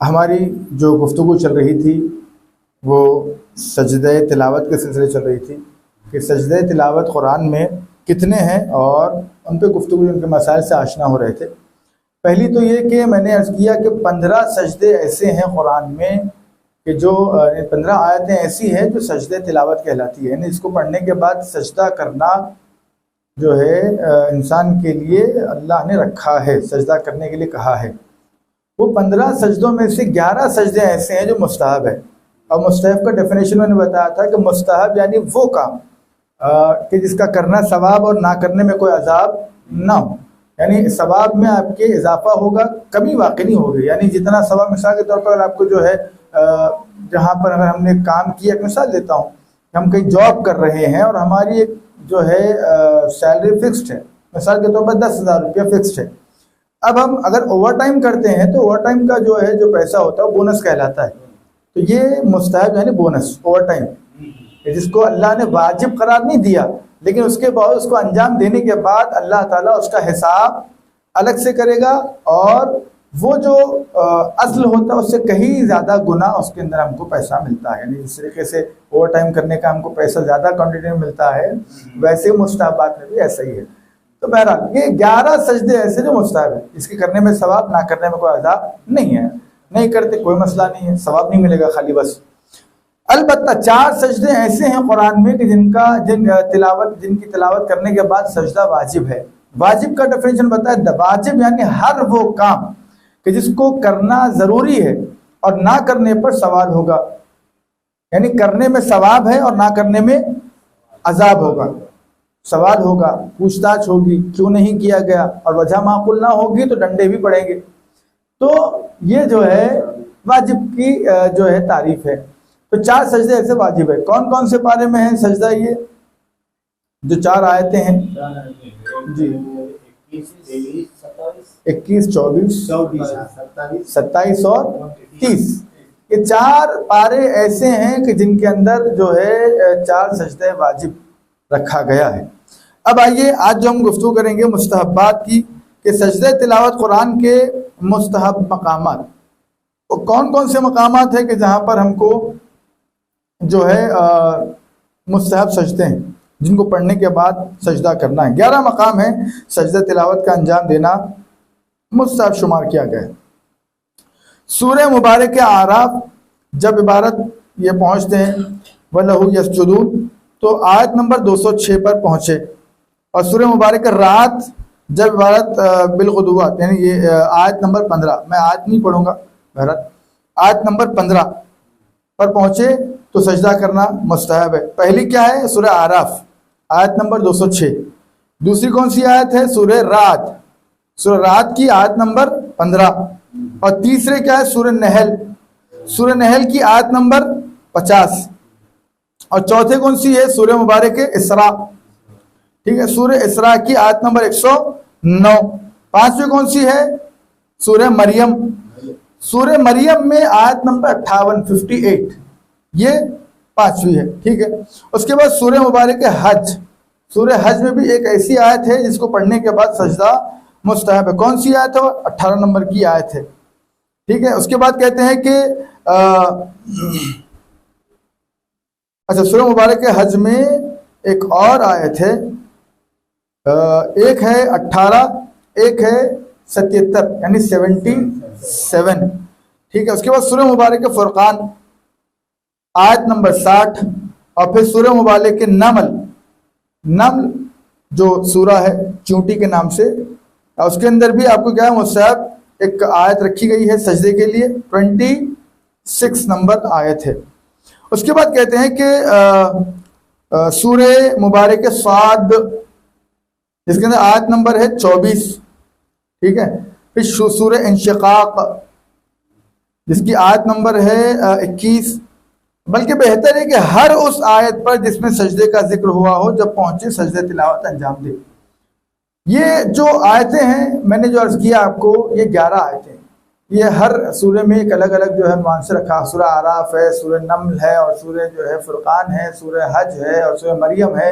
हमारी जो गुफ्तगू चल रही थी वो सजदे तिलावत के सिलसिले चल रही थी कि सजदे तिलावत कुरान में कितने हैं और उन पे गुफ्तगू उनके मसाइल से आशना हो रहे थे। पहली तो ये कि मैंने अर्ज़ किया कि 15 सजदे ऐसे हैं कुरान में कि जो 15 आयतें ऐसी हैं जो सजदे तिलावत कहलाती है, यानी इसको पढ़ने के बाद सजदा करना जो है इंसान के लिए अल्लाह ने रखा है, सजदा करने के लिए कहा है। वो 15 सजदों में से 11 सजदे ऐसे हैं जो मुस्तहब है। और मुस्तहब का डेफिनेशन मैंने बताया था कि मुस्तहब यानी वो काम कि जिसका करना सवाब और ना करने में कोई अजाब ना हो, यानी सवाब में आपके इजाफा होगा, कमी वाक़ई नहीं होगी। यानी जितना सवाब, मिसाल के तौर पर आपको जो है जहाँ पर अगर हमने काम किया, मिसाल देता हूँ, हम कहीं जॉब कर रहे हैं और हमारी एक जो है सैलरी फिक्स्ड है, मिसाल के तौर पर 10,000 रुपया फिक्स्ड है। अब हम अगर ओवर टाइम करते हैं तो ओवर टाइम का जो है जो पैसा होता है वो बोनस कहलाता है। तो ये मुस्तहब यानी बोनस, ओवर टाइम, जिसको अल्लाह ने वाजिब करार नहीं दिया, लेकिन उसके बाद उसको अंजाम देने के बाद अल्लाह ताला उसका हिसाब अलग से करेगा और वो जो असल होता है उससे कहीं ज़्यादा गुना उसके अंदर हमको पैसा मिलता है। यानी इस तरीके से ओवर टाइम करने का हमको पैसा ज़्यादा क्वान्टिटी में मिलता है, वैसे मुस्तहबात में भी ऐसा ही है। तो बहरहाल ये 11 सजदे ऐसे जो मुस्तहब है, इसके करने में सवाब, ना करने में कोई अज़ाब नहीं है। नहीं करते कोई मसला नहीं है, सवाब नहीं मिलेगा खाली बस। अलबत्ता 4 सजदे ऐसे हैं कुरान में कि जिनकी तिलावत करने के बाद सजदा वाजिब है। वाजिब का डेफिनेशन बताया, वाजिब यानी हर वो काम कि जिसको करना ज़रूरी है और ना करने पर सवाल होगा, यानी करने में सवाब है और ना करने में अजाब होगा, सवाल होगा, पूछताछ होगी, क्यों नहीं किया गया, और वजह माकूल ना होगी तो डंडे भी पड़ेंगे। तो ये जो है वाजिब की जो है तारीफ है। तो 4 सजदे ऐसे वाजिब है। कौन कौन से पारे में है सजदा? ये जो 4 आयतें हैं जी, 21, 24, 27 और 30, ये 4 पारे ऐसे हैं कि जिनके अंदर जो है 4 सजदे वाजिब रखा गया है। अब आइए आज जो हम गुफ्तगू करेंगे मुस्तहब्बात की, कि सजदे तिलावत कुरान के मुस्तहब मकामात, तो कौन कौन से मकामात है कि जहाँ पर हमको जो है मुस्तहब सजदे हैं जिनको पढ़ने के बाद सजदा करना है। 11 मकाम है सजदा तिलावत का अंजाम देना मुस्तहब शुमार किया गया है। सूरह मुबारक के आराफ जब इबारत ये पहुँचते हैं वलहु यसजुदून, तो आयत नंबर 206 पर पहुँचे। और सूरह मुबारक रात जब इबारत बिलगुदुवात, यानी ये आयत नंबर 15, मैं आयत नहीं पढ़ूंगा, बहरहाल आयत नंबर 15 पर पहुँचे तो सजदा करना मुस्तहब है। पहली क्या है? सूरह आराफ आयत नंबर 206। दूसरी कौन सी आयत है? सूरह रात, सूरह रात की आयत नंबर 15। और तीसरे क्या है? सूरह नहल, सूरह नहल की आयत नंबर 50। और चौथे कौन सी है? सूरह मुबारक इसरा, ठीक है, सूरह इसरा की आयत नंबर 109। पांचवी कौन सी है? सूरह मरियम, सूरह मरियम में आयत नंबर 58, ये पांचवी है, ठीक है। उसके बाद सूरह मुबारक हज, सूरह हज में भी एक ऐसी आयत है जिसको पढ़ने के बाद सजदा मुस्तहब है। कौन सी आयत है? 18 नंबर की आयत है, ठीक है। उसके बाद कहते हैं कि अच्छा, सूरह मुबारक हज में एक और आयत है, एक है 18, एक है 77, यानी 77, ठीक है। उसके बाद सूरह मुबारक फुरकान आयत नंबर 60। और फिर सूरह मुबारक नमल, नमल जो सूरा है चूंटी के नाम से, उसके अंदर भी आपको क्या है मुस्तहब एक आयत रखी गई है सजदे के लिए, 26 नंबर आयत है। उसके बाद कहते हैं कि सूरह मुबारक साद, जिसके अंदर आयत नंबर है 24, ठीक है। फिर सूरह इंशिकाक जिसकी आयत नंबर है 21। बल्कि बेहतर है कि हर उस आयत पर जिसमें सजदे का जिक्र हुआ हो जब पहुंचे सजदे तिलावत अंजाम दे। ये जो आयतें हैं मैंने जो अर्ज किया आपको, ये 11 आयतें, ये हर सूरह में एक अलग अलग जो है नुआंस रखा। सूरह आराफ है, सूरह नमल है, और सूरह जो है फुरकान है, सूरह हज है, और सूरह मरियम है।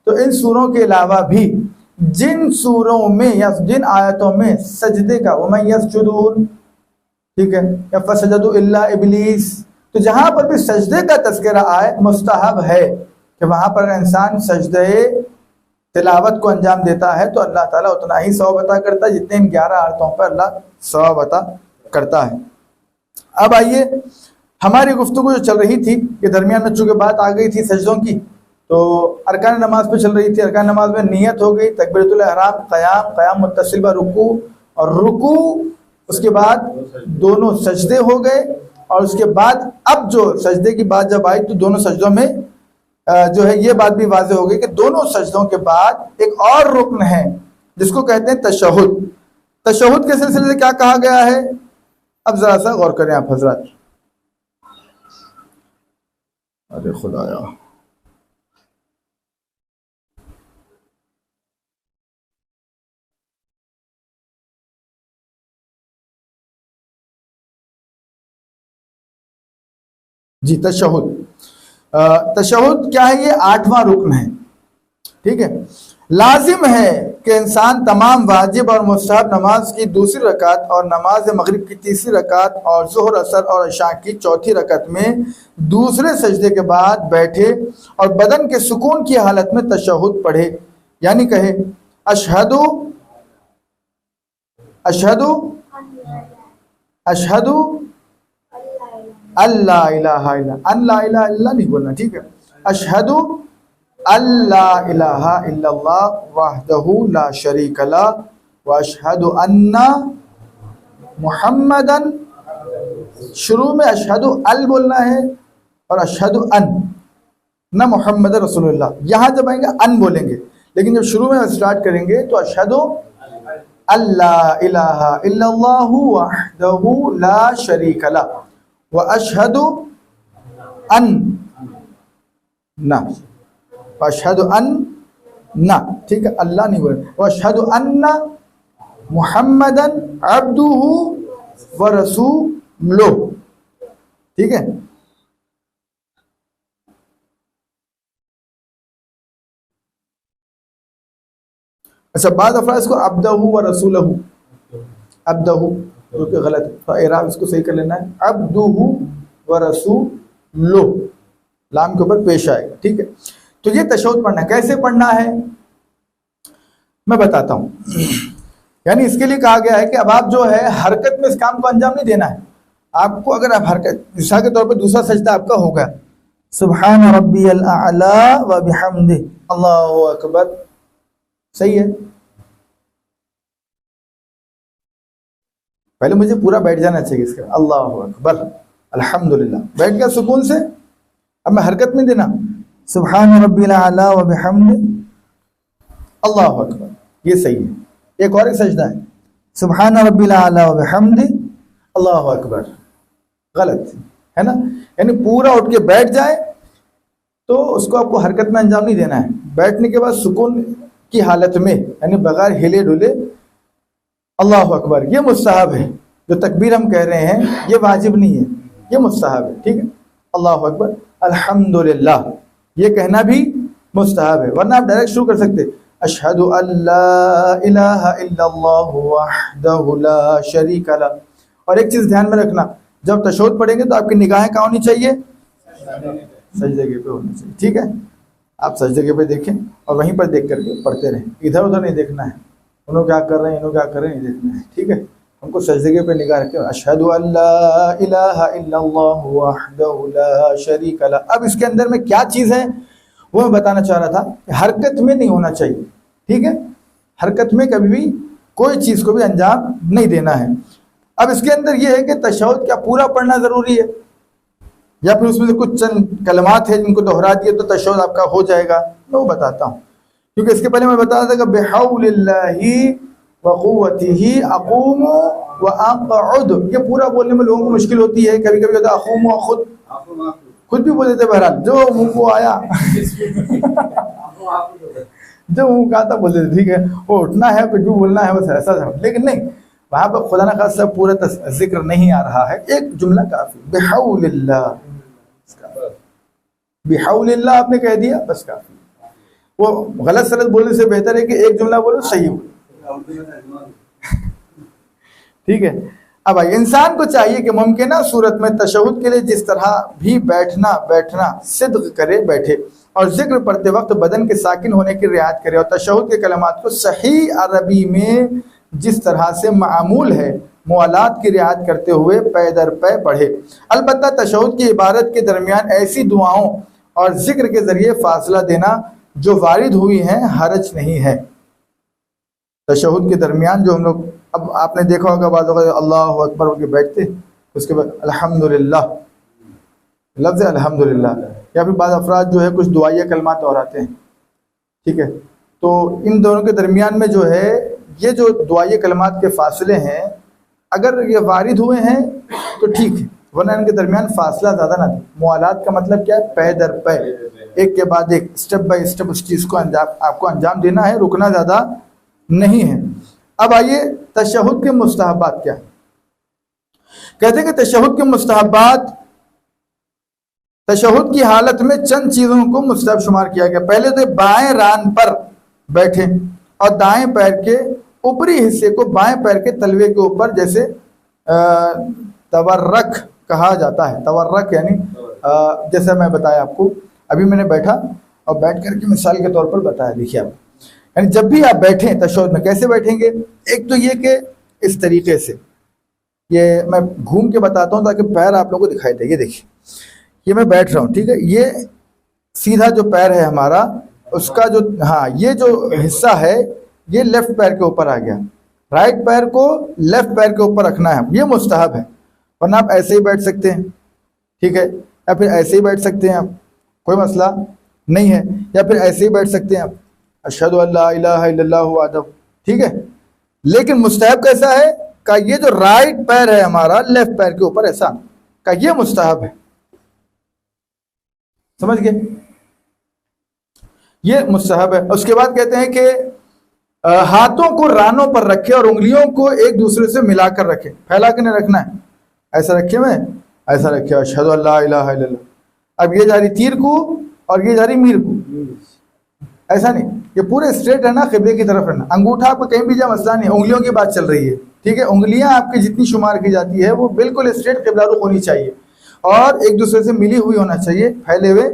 तो इन सूरों के अलावा भी जिन सूरों में या जिन आयतों में सजदे का वमन यसजुदून, ठीक है, या फसजदू इल्ला इबलीस। तो जहां पर भी सजदे का तज़किरा आए मुस्तहब है कि वहां पर इंसान सजदे तिलावत को अंजाम देता है तो अल्लाह ताला उतना ही सवाब अता करता है जितने इन 11 आयतों पर अल्लाह सवाब अता करता है। अब आइए, हमारी गुफ्तगू जो चल रही थी कि दरमियान में चूंकि बात आ गई थी सजदों की, तो अरकान नमाज पे चल रही थी। अरकान नमाज में नियत हो गई, तकबीरतुल इहराम, क़याम मुत्तसिल व रुकू, और रुकू उसके बाद दोनों सजदे हो गए, और उसके बाद अब जो सजदे की बात जब आई तो दोनों सजदों में जो है ये बात भी वाज़ेह हो गई कि दोनों सजदों के बाद एक और रुकन है जिसको कहते हैं तशहुद। तशहुद के सिलसिले से क्या कहा गया है, अब जरा सा गौर करें आप हजरत। अरे खुदाया, जी तशहुद। तशहुद क्या है, ये 8वां रुकन है। ठीक है, लाजिम है कि इंसान तमाम वाजिब और मुस्तहब नमाज की दूसरी रकात और नमाज मगरिब की तीसरी रकात और ज़ोहर असर और इशा की चौथी रकात में दूसरे सजदे के बाद बैठे और बदन के सुकून की हालत में तशहुद पढ़े, यानी कहे अशहदु अशहदु अशहदु अल्लाह इलाहा इल्ला, अल्लाह इलाहा इल्ला नहीं बोलना, ठीक है। अशहदु अल्लाह इलाहा इल्लल्लाह वहदहु ला शरीक लह व अशहदु अन्ना मुहम्मदन, शुरू में अशहदु अल बोलना है और अशहदु अन, ना मुहम्मद रसूलुल्लाह। यहाँ जब आएंगे अन बोलेंगे, लेकिन जब शुरू में स्टार्ट करेंगे तो अशहदु अल्लाह इलाहा इल्लल्लाहु वहदहु ला शरीक लह व अशहदु अन ना, अशहदु अन ना, ठीक है, अल्लाह नहीं बोले, व अशहदु अन्ना मुहम्मदन अब्दुहु व रसूलुहु, ठीक है। अच्छा, बाद अफराज को अब्दहु व रसूलहु, अब्दहु जो कि गलत है, तो इराब इसको सही कर लेना है, अब्दुहु व रसूलुहु, लाम के ऊपर पेश आएगा, ठीक है। तो ये तशहुद पढ़ना है, कैसे पढ़ना है मैं बताता हूं। यानी इसके लिए कहा गया है कि अब आप जो है हरकत में इस काम को अंजाम नहीं देना है आपको। अगर आप हरकत मिसाल के तौर पर दूसरा सजदा आपका होगा सुब्हान रब्बियल आला व बिहम्दिही अल्लाहु अकबर, सही है, पहले मुझे पूरा बैठ जाना चाहिए इसका, अल्लाहु अकबर अल्हम्दुलिल्लाह, बैठ गया सुकून से। अब मैं हरकत में देना सुब्हान रब्बिल आला व बिहम्दिही अल्लाहु अकबर, ये सही है। एक और एक सजदा है सुब्हान रब्बिल आला व बिहम्दिही अल्लाहु अकबर, गलत है ना। यानी पूरा उठ के बैठ जाए तो उसको आपको हरकत में अंजाम नहीं देना है। बैठने के बाद सुकून की हालत में, यानी बगैर हिले डुले अल्लाहु अकबर, ये मुस्तहब है। जो तकबीर हम कह रहे हैं ये वाजिब नहीं है, ये मुस्तहब है, ठीक है। अल्लाहु अकबर अल्हम्दुलिल्लाह, ये कहना भी मुस्तहब है, वरना आप डायरेक्ट शुरू कर सकते अशहदु अल्ला इलाहा इल्लल्लाहु वहदहु ला शरीका लह। और एक चीज ध्यान में रखना, जब तशहुद पढ़ेंगे तो आपकी निगाहें कहाँ होनी चाहिए, सजदे पे होनी चाहिए, ठीक है। आप सजदे पे देखें और वहीं पर देख करके पढ़ते रहें, इधर उधर नहीं देखना है, उन्होंने क्या कर रहे हैं इन्होंने क्या कर रहे हैं नहीं देखना है, ठीक है। हमको सजदे पे निगाह रखें, अशहदु अल्ला इलाहा इल्लल्लाहु वहदहु ला शरीका लह। अब इसके अंदर में क्या चीज़ है वो मैं बताना चाह रहा था, हरकत में नहीं होना चाहिए, ठीक है। हरकत में कभी भी कोई चीज़ को भी अंजाम नहीं देना है। अब इसके अंदर ये है कि तशहुद क्या पूरा पढ़ना ज़रूरी है या फिर उसमें से कुछ चंद कलमात है जिनको दोहरा दिए तो तशहुद आपका हो जाएगा, मैं वो बताता हूँ। क्योंकि इसके पहले मैं बता रहा था कि बिहौलिल्लाहि व कुव्वतिही अक़ूमु व अक़उद, ये पूरा बोलने में लोगों को मुश्किल होती है। कभी कभी होता है अक़ूमु व खुद भी बोल देते, बहरहाल जो मुंह को आया जो मुंह का था बोल देते, ठीक है। वो उठना है कुछ भी बोलना है बस ऐसा था, लेकिन नहीं, वहां पर खुदा न खासा पूरा जिक्र नहीं आ रहा है, एक जुमला काफी, बिहौलिल्लाह, बिहौलिल्लाह आपने कह दिया बस काफी। वो गलत सलत बोलने से बेहतर है कि एक जुमला बोलो सही बोलो, ठीक है। अब भाई इंसान को चाहिए कि मुमकिन सूरत में तशहुद के लिए जिस तरह भी बैठना सिद्क करे बैठे, और जिक्र पढ़ते वक्त बदन के साकिन होने की रियायत करे, और तशहुद के कलमात को सही अरबी में जिस तरह से मामूल है मुआलात की रियायत करते हुए पै दर पै पढ़े। अलबत्ता तशहुद की इबारत के दरमियान ऐसी दुआओं और जिक्र के जरिए फासला देना जो वारिद हुई हैं हरज नहीं है। तशहुद के दरमियान जो हम लोग, अब आपने देखा होगा बाद अल्लाह अकबर के बैठते, उसके बाद अल्हम्दुलिल्लाह, लफ्ज़ अल्हम्दुलिल्लाह, या फिर बाद अफराद जो है कुछ दुआया कलमात दोहराते हैं, ठीक है। तो इन दोनों के दरमियान में जो है ये जो दुआया कलमात के फासले हैं, अगर ये वारिद हुए हैं तो ठीक है, वरना इनके दरमियान फासला ज़्यादा ना दे। मुआलात का मतलब क्या है? पै दर पै, एक के बाद एक, स्टेप बाय स्टेप उस चीज़ को आपको अंजाम देना है, रुकना ज़्यादा नहीं है। अब आइए तशहुद के मुस्तहबात क्या है। कहते हैं कि तशहुद के मुस्तहबात, तशहुद की हालत में चंद चीज़ों को मुस्तहब शुमार किया गया। पहले तो बाएं रान पर बैठे और दाएं पैर के ऊपरी हिस्से को बाएं पैर के तलवे के ऊपर, जैसे तवर्रक कहा जाता है। तवर्रक यानी जैसे मैं बताया आपको, अभी मैंने बैठा और बैठ करके मिसाल के तौर पर बताया। देखिए आप, यानी जब भी आप बैठें तशहुद में कैसे बैठेंगे, एक तो ये कि इस तरीके से, ये मैं घूम के बताता हूँ ताकि पैर आप लोगों को दिखाई दे। ये देखिए, ये मैं बैठ रहा हूँ, ठीक है, ये सीधा जो पैर है हमारा, उसका जो, हाँ, ये जो हिस्सा है ये लेफ्ट पैर के ऊपर आ गया। राइट पैर को लेफ्ट पैर के ऊपर रखना है, ये मुस्तहब है। वरना आप ऐसे ही बैठ सकते हैं, ठीक है, या फिर ऐसे ही बैठ सकते हैं आप, कोई मसला नहीं है, या फिर ऐसे ही बैठ सकते हैं आप, अशहदु अल्ला इलाहा इल्लल्लाह वहदहु, ठीक है। लेकिन मुस्तहब कैसा है का, ये जो राइट पैर है हमारा लेफ्ट पैर के ऊपर ऐसा का, ये मुस्तहब है, समझ गए, ये मुस्तहब है। उसके बाद कहते हैं कि हाथों को रानों पर रखे और उंगलियों को एक दूसरे से मिलाकर रखे, फैला के नहीं रखना है, ऐसा रखे, मैं ऐसा रखे, अशहदु अल्ला इलाहा इल्लल्लाह। अब ये जा रही तीर को और ये जा रही मीर को, ऐसा नहीं, ये पूरे स्ट्रेट रहना, क़िबले की तरफ रहना। अंगूठा आपको कहीं भी जा मसला नहीं, उंगलियों की बात चल रही है, ठीक है। उंगलियां आपकी जितनी शुमार की जाती है वो बिल्कुल स्ट्रेट क़िबला रुख होनी चाहिए और एक दूसरे से मिली हुई होना चाहिए, फैले हुए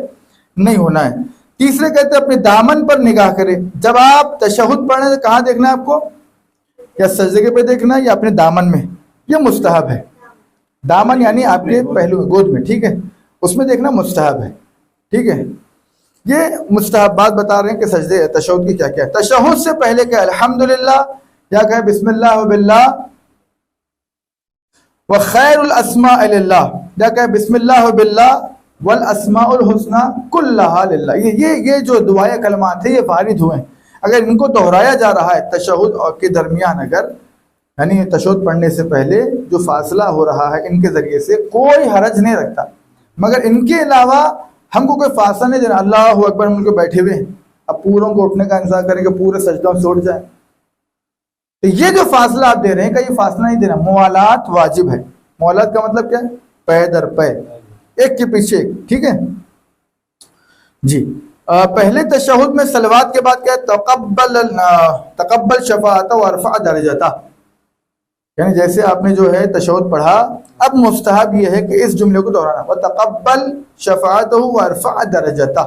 नहीं होना है। तीसरे कहते हैं अपने दामन पर निगाह करें। जब आप तशहुद पढ़ें तो कहाँ देखना है आपको, या सजदे पे देखना है या अपने दामन में, ये मुस्तहब है। दामन यानी आपके पहलू में, गोद में, ठीक है, उसमें देखना मुस्तहब है, ठीक है। ये मुस्तहबात बता रहे हैं कि सजदे तशहुद की क्या क्या है। तशहुद से पहले क्या, अल्हम्दुलिल्लाह, या कहे बिस्मिल्लाह बिल्लाह व खैरुल अस्मा लिल्लाह, या कहे बिस्मिल्लाह बिल्लाह वल अस्माउल हुस्ना कुल्लहा लिल्लाह। ये जो दुआए कलमात है ये वारिद हुए हैं। अगर इनको दोहराया जा रहा है तशहुद और के दरमियान, अगर यानी तशहुद पढ़ने से पहले जो फासला हो रहा है इनके ज़रिए से, कोई हरज नहीं रखता। मगर इनके अलावा हमको कोई फासला नहीं देना। अल्लाह अकबर, हम उनको बैठे हुए हैं, अब पूरों को उठने का इंतजार करेंगे, पूरे सजदों से उठ जाए, तो ये जो फासला आप दे रहे हैं, का ये फासला नहीं देना। मुआलात वाजिब है। मुआलात का मतलब क्या है? पै दर पै, एक के पीछे एक, ठीक है जी। पहले तशहुद में सलवात के बाद क्या है? तकब्बल शफाअत व अरफा दरजता, यानी जैसे आपने जो है तशहुद पढ़ा, अब मुस्तहब ये है कि इस जुमले को दोहराना, व तकब्बल शफाअत व अरफा दरजता।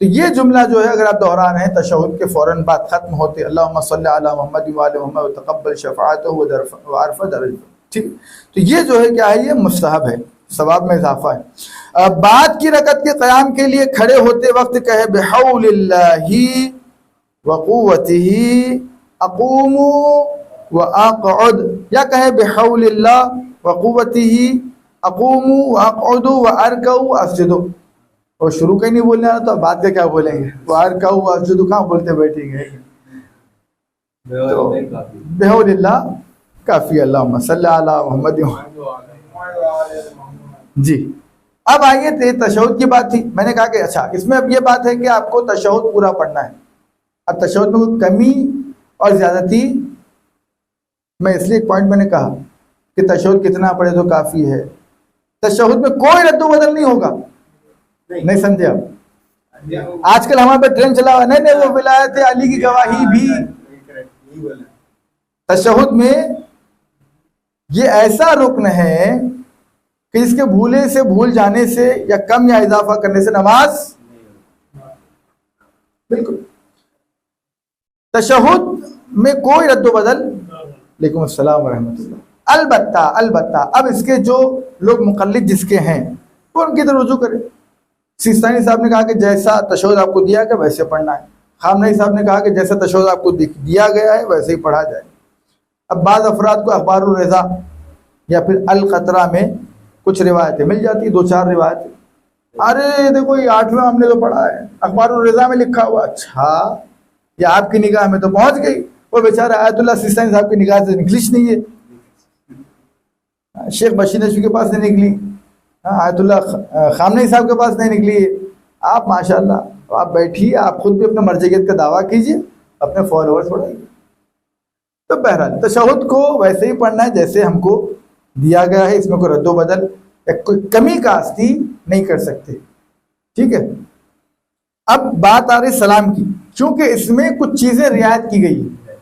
तो ये जुमला जो है अगर आप दोहरा रहे हैं तशहुद के फौरन बाद खत्म होते, अल्लाहुम्मा सल्ली अला मुहम्मद व आलि मुहम्मद व तकब्बल शफाअत व अरफा दरजता, ठीक। तो ये जो है क्या है? ये मुस्तहब है, सवाब में इजाफा है। बाद की रकत के क़याम के लिए खड़े होते वक्त कहे बिहौलिल्लाहि व क़ुव्वतिही अक़ूमु व अक़उद, या कहे बिहौलिल्लाह व क़ुव्वतिही अक़ूमु व अक़उदु व अरकउ व अस्जुदु। और शुरू का ही नहीं बोलने आ रहा तो बाद का क्या बोलेंगे? वो अरकउ व अस्जुदु कहाँ बोलते बैठेंगे? तो बिहौलिल्लाह काफ़ी, अल्लाहुम्मा सल्ली अला मुहम्मद जी। अब आइए, तशहुद की बात थी, मैंने कहा कि अच्छा इसमें अब ये बात है कि आपको तशहुद पूरा पढ़ना है। अब तशहुद में कोई कमी और ज्यादती, मैं इसलिए एक पॉइंट मैंने कहा कि तशहुद कितना पढ़े तो काफी है। तशहुद में कोई रद्दो बदल नहीं होगा, नहीं समझे आप? आजकल हमारे पे ट्रेंड चला हुआ, नहीं वो विलायत अली की गवाही भी, तशहुद में ये ऐसा रुकन है कि इसके भूले से, भूल जाने से या कम या इजाफा करने से नमाज बिल्कुल। तशहुद में कोई रद्द बदल, वालेकुम अस्सलाम व रहमतुल्लाह। अलबत्ता अब इसके जो लोग मुक़ल्लिद जिसके हैं वो उनकी तरफ रुजू करें। सिस्तानी साहब ने कहा कि जैसा तशहुद आपको दिया गया वैसे पढ़ना है। खामनई साहब ने कहा कि जैसा तशहुद आपको दिया गया है वैसे ही पढ़ा जाए। अब बाज़ अफराद को अखबारुर रज़ा या फिर अल क़तरा में कुछ रिवायतें मिल जाती, 2-4 रिवायतें, अरे देखो ये 8वां हमने तो पढ़ा है, अखबारुर रज़ा में लिखा हुआ, अच्छा ये आपकी निगाह में तो पहुंच गई, वो बेचारा आयतुल्लाह सिस्तानी साहब की निगाह से निकलिश नहीं है, शेख बशीर नशवी के पास नहीं निकली, आयतुल्लाह खामनई साहब के पास नहीं निकली है। आप माशाल्लाह आप बैठिए, आप खुद भी अपने मर्जियत का दावा कीजिए, अपने फॉलोअर्स बढ़ाइए। तो बहरहाल तशहुद को वैसे ही पढ़ना है जैसे हमको दिया गया है, इसमें कोई रद्दो बदल या कोई कमी कास्ती नहीं कर सकते, ठीक है। अब बात आ रही सलाम की, क्योंकि इसमें कुछ चीजें रियायत की गई है,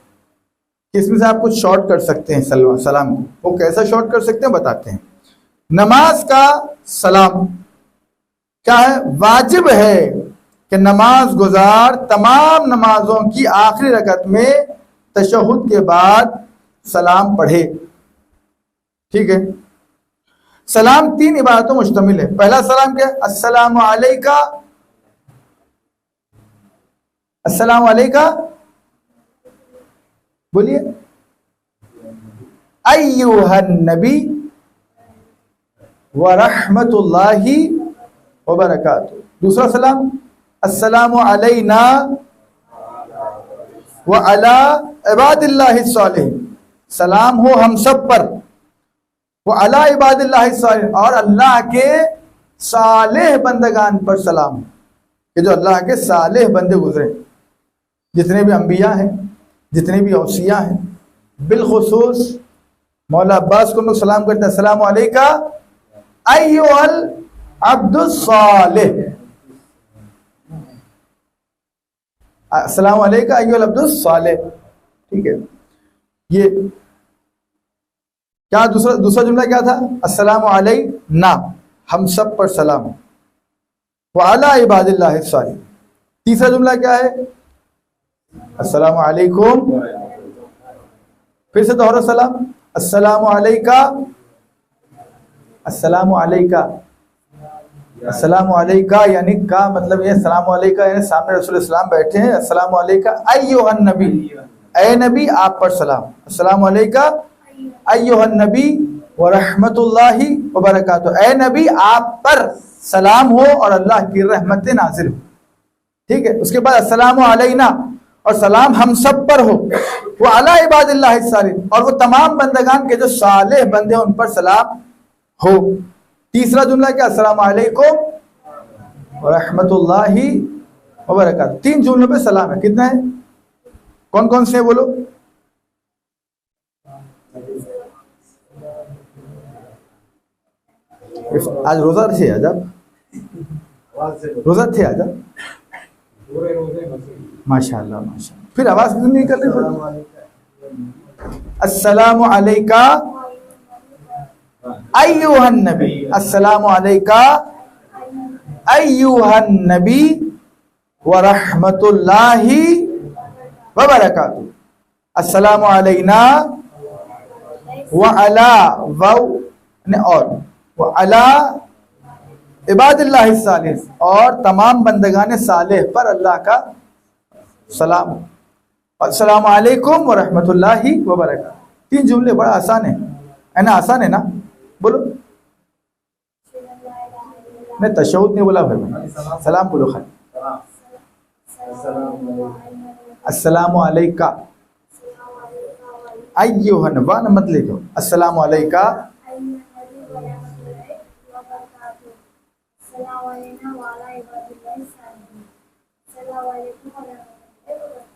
इसमें से आप कुछ शॉर्ट कर सकते हैं सलाम को। वो कैसा शॉर्ट कर सकते हैं बताते हैं। नमाज का सलाम क्या है? वाजिब है कि नमाज गुजार तमाम नमाजों की आखिरी रकत में तशहुद के बाद सलाम पढ़े, ठीक है। सलाम 3 इबारतों मुश्तमिल है। पहला सलाम क्या है? अस्सलामु अलैका, अस्सलामु अलैका बोलिए, अय्युहन नबी व रहमतुल्लाहि व बरकातुहू। दूसरा सलाम अस्सलामु अलैना व अला इबादिल्लाहि सालिहीन, सलाम हो हम सब पर, वो अला इबादिल्लाहि सालिहीन, और अल्लाह के सालेह बंदगान पर सलाम, कि जो अल्लाह के सालेह बंदे गुजरे, जितने भी अंबिया हैं, जितने भी औसिया हैं, बिलखुसूस मौला अब्बास को लोग सलाम करते हैं, अस्सलामु अलैका अय्युहल अब्दुस सालिह, अस्सलामु अलैका अय्युहल अब्दुस सालिह, ठीक है। ये क्या दूसरा जुमला क्या था? अस्सलामु अलैना, हम सब पर सलाम, व अला इबादिल्लाहि सालिहीन। तीसरा जुमला क्या है? अस्सलामु अलैकुम, फिर से दोहरा सलाम, अस्सलामु अलैका, अस्सलामु अलैका, अस्सलामु अलैका, यानी का मतलब ये अस्सलामु अलैका यानी सामने रसूल सलाम बैठे हैं, अस्सलामु अलैका अय्युहन नबी, ए नबी आप पर सलाम, अस्सलामु अलैका अय्युहन नबी व रहमतुल्लाहि व बरकातुहू, ए नबी आप पर सलाम हो और अल्लाह की रहमतें नाजिल हो, ठीक है। उसके बाद अस्सलामु अलैना, और सलाम हम सब पर हो, वो अला इबादिल्लाहि सालिहीन, और वो तमाम बंदगान के जो सालेह बंदे उन पर सलाम हो। तीसरा जुमला क्या? अस्सलामु अलैकुम व रहमतुल्लाहि व बरकातुहू। 3 जुमलों पे सलाम है। कितना है? कौन कौन से बोलो? आज रोजा थे, आज आप रोजा थे आज आप? माशाअल्लाह माशाअल्लाह। फिर आवाज क्यों नहीं कर रही? अस्सलामु अलैका अय्युहन नबी, अस्सलामु अलैका अय्युहन नबी व रहमतुल्लाहि व बरकातुहू, अस्सलामु अलैना व अला व अला इबादिल्लाहि सालिहीन, और तमाम बंदगान सालेह पर अल्लाह का सलाम, अस्सलामु अलैकुम व रहमतुल्लाहि व बरकातुहू। 3 जुमले, बड़ा आसान है ना? आसान है ना? बोलो। नहीं तशहुद नहीं बोला भाई, सलाम बोलो खाली। अस्सलामु अलैका अय्युहन, वा मत लिखो, अस्सलामु अलैका,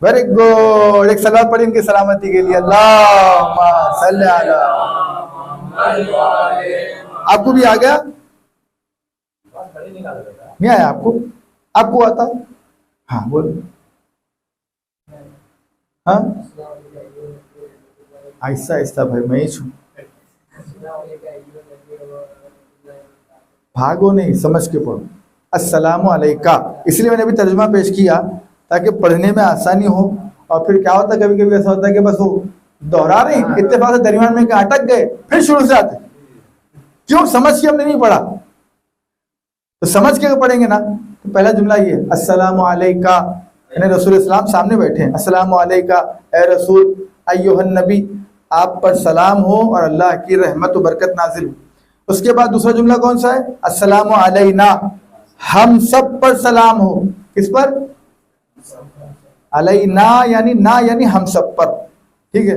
वेरी गुड। एक सलावत पढ़ी इनकी सलामती के लिए, अल्लाहुम्मा सल्ली अला। आपको भी आ गया? नहीं आया आपको? आपको आता? हाँ बोलो। हाँ आहिस्ता आहिस्ता भाई, मैं ही छू। भागो नहीं, समझ के पढ़ो। अस्सलामु अलैका, इसलिए मैंने अभी तर्जुमा पेश किया ताकि पढ़ने में आसानी हो। और फिर क्या होता है, कभी कभी ऐसा होता है कि बस वो दोहरा रहे इत्तेफाक से दरमियान में अटक गए, फिर शुरू से आते। क्यों? समझ के हमने नहीं पढ़ा। तो समझ के पढ़ेंगे ना। तो पहला जुमला ये, अस्सलामु अलैका, यानी रसूल इस्लाम सामने बैठे हैं। अस्सलामु अलैका, ए रसूल, अय्युहन नबी, आप पर सलाम हो और अल्लाह की रहमत व बरकत नाजिल हो। उसके बाद दूसरा जुमला कौन सा है? अस्सलामु अलैना, हम सब पर सलाम हो। किस पर? अलैना यानी ना यानी हम सब पर, ठीक है।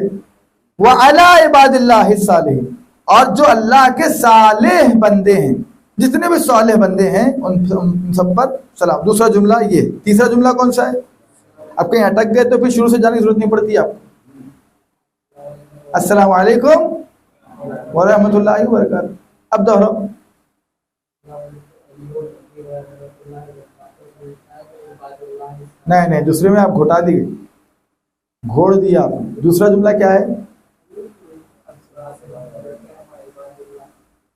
व अला इबादिल्लाहि सालिहीन, और जो अल्लाह के सालेह बंदे हैं, जितने भी सालेह बंदे हैं उन सब पर सलाम। दूसरा जुमला ये। तीसरा जुमला कौन सा है? अब कहीं अटक गए तो फिर शुरू से जाने की जरूरत नहीं पड़ती आपको। अस्सलामु अलैकुम व रहमतुल्लाहि व बरकातहू। अब दोहराओ। नहीं, दूसरे में आप घोटा दिए, घोड़ दिया आप। दूसरा जुमला क्या है?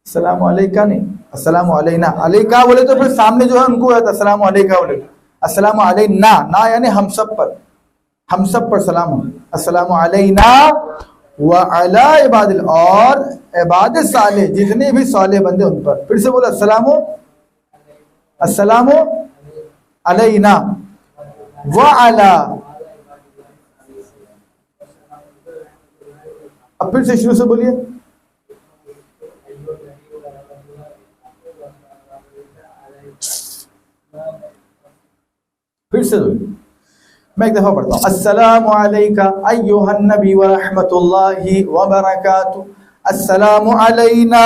अस्सलामु अलैका नहीं, अस्सलामु अलैना। अलैका बोले तो फिर सामने जो है उनको अस्सलामु अलैका बोले। अस्सलामु अलैना, ना यानी हम सब पर, हम सब पर सलाम हो। अस्सलामु अलैना व अला इबादिल, और इबाद साले, जितने भी साले बंदे उन पर। फिर से बोला, अस्सलामु अलैना व अला। अब फिर से शुरू से बोलिए। फिर से मैं एक दफा पढ़ता हूँ। अस्सलामु अलैका अय्युहन नबी व रहमतुल्लाहि व बरकातहू। अस्सलामु अलैना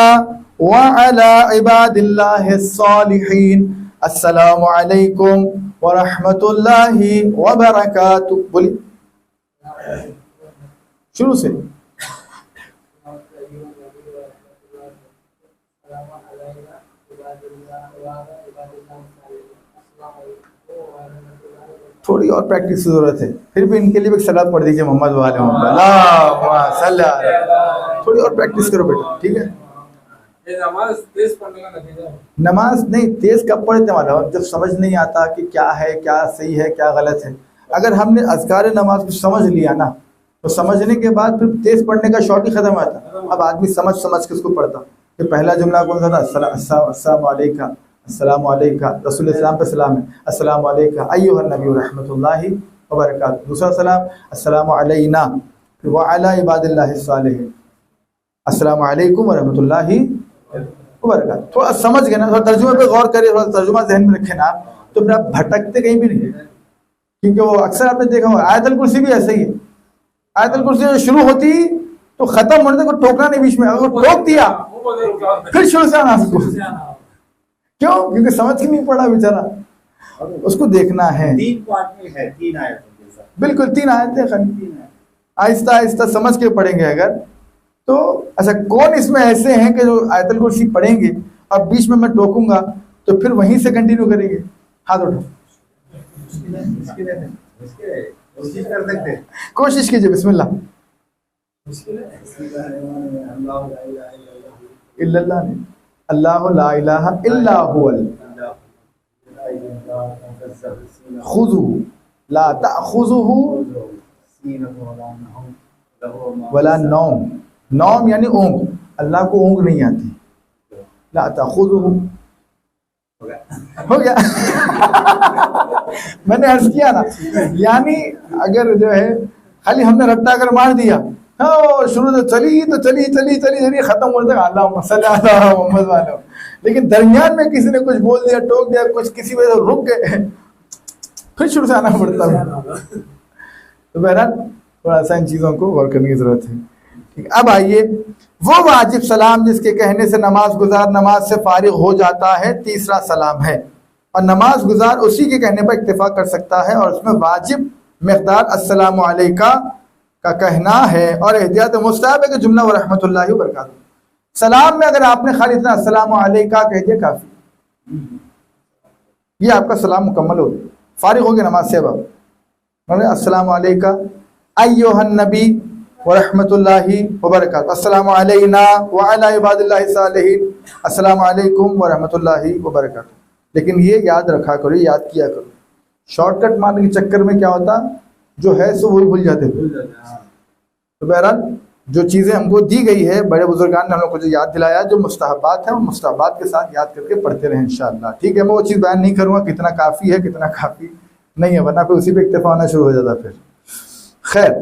व अला इबादिल्लाहि सालिहीन। अस्सलामु अलैकुम व रहमतुल्लाहि व बरकातहू। बोलिए शुरू से। थोड़ी और प्रैक्टिस की जरूरत है, फिर भी इनके लिए भी सलात पढ़ दीजिए मोहम्मद वाले मोहम्मद। थोड़ी और प्रैक्टिस करो बेटा, ठीक है। नमाज नहीं तेज कब पढ़ते वाला, जब समझ नहीं आता कि क्या है, क्या सही है, क्या गलत है। अगर हमने अज़कार नमाज को समझ लिया ना, तो समझने के बाद फिर तेज पढ़ने का शौक ही खत्म आता। अब आदमी समझ के उसको पढ़ता। तो पहला जुमला कौन सा था? अस्सलामु अलैका, अस्सलामु अलैका, रसूल इस्लाम पे सलाम है। अस्सलामु अलैका अय्युहन नबी व रहमतुल्लाहि व बरकातहू। दूसरा सलाम अस्सलामु अलैना व अला इबादिल्लाहि सालिहीन। अस्सलामु अलैकुम व रहमतुल्लाहि व बरकातहू। थोड़ा समझ गए ना, थोड़ा तर्जुमे पे गौर करिए, थोड़ा तर्जुमा ज़हन में रखें ना, तो फिर आप भटकते कहीं भी नहीं। क्योंकि वो अक्सर आपने देखा होगा, आयतुल कुर्सी भी ऐसे ही है। आयतुल कुर्सी जो शुरू होती तो खत्म होने तक टोकना नहीं बीच में, अगर टोक दिया फिर शुरू से आना उसको। क्यों? क्योंकि समझ के नहीं पड़ा बेचारा, उसको देखना है। 3 पार्ट में है, 3 आयत। बिल्कुल 3 आयतें आहिस्ता आहिस्ता समझ के पढ़ेंगे अगर तो। अच्छा, कौन इसमें ऐसे हैं कि जो आयतुल कुर्सी पढ़ेंगे और बीच में मैं टोकूंगा तो फिर वहीं से कंटिन्यू करेंगे? हाथ उठाओ, कोशिश कीजिए। बिस्मिल्लाह। इल्लल्लाह नहीं, अल्लाहु ला इलाहा इल्ला हुवल खुज़ुहु ला ताख़ुज़ुहु वला नौम। नौम यानी ऊँग, अल्लाह को ऊँग नहीं आती। ला ताख़ुज़ुहु हो गया। मैंने अर्ज किया ना, यानी अगर जो है खाली हमने रट्टा अगर मार दिया, हाँ शुरू से चली खत्म होने तक अल्लाहुम्मा सल्ली अला मुहम्मद वाले, लेकिन दरमियान में किसी ने कुछ बोल दिया, टोक दिया, कुछ किसी वजह से रुक गए, फिर शुरू से आना पड़ता है। तो बहरहाल थोड़ा सा इन चीज़ों को गौर करने की जरूरत है। ठीक, अब आइए वो वाजिब सलाम जिसके कहने से नमाज गुजार नमाज से फारिग हो जाता है, तीसरा सलाम है। और नमाज गुजार उसी के कहने पर इत्तेफाक कर सकता है, और उसमें वाजिब मिक़दार अस्सलामु अलैका का कहना है, और एहतियात मुस्तहब है कि जुमला व रहमतुल्लाहि व बरकातहू। सलाम में अगर आपने खाली इतना अस्सलामु अलैका कह दिया काफ़ी, ये आपका सलाम मुकम्मल हो गया, फारिग हो गया नमाज से। अब अस्सलामु अलैका अय्युहन नबी व रहमतुल्लाहि व बरकातुहू। अस्सलामु अलैना व अला इबादिल्लाहि सालिहीन। अस्सलामु अलैकुम व रहमतुल्लाहि व बरकातुहू। लेकिन ये याद रखा करो, याद किया करो, शॉर्टकट मारने के चक्कर में क्या होता, जो है सो वही भूल जाते थे। तो बहरहाल जो चीज़ें हमको दी गई है, बड़े बुजुर्गान ने हम लोग को जो याद दिलाया, जो मुस्तहबात है, वो मुस्तहबात के साथ याद करके पढ़ते रहें इंशाअल्लाह। ठीक है, मैं वो चीज़ बयान नहीं करूँगा कितना काफ़ी है कितना काफ़ी नहीं है, वरना फिर उसी पे इक्तफा होना शुरू हो जाता फिर। खैर,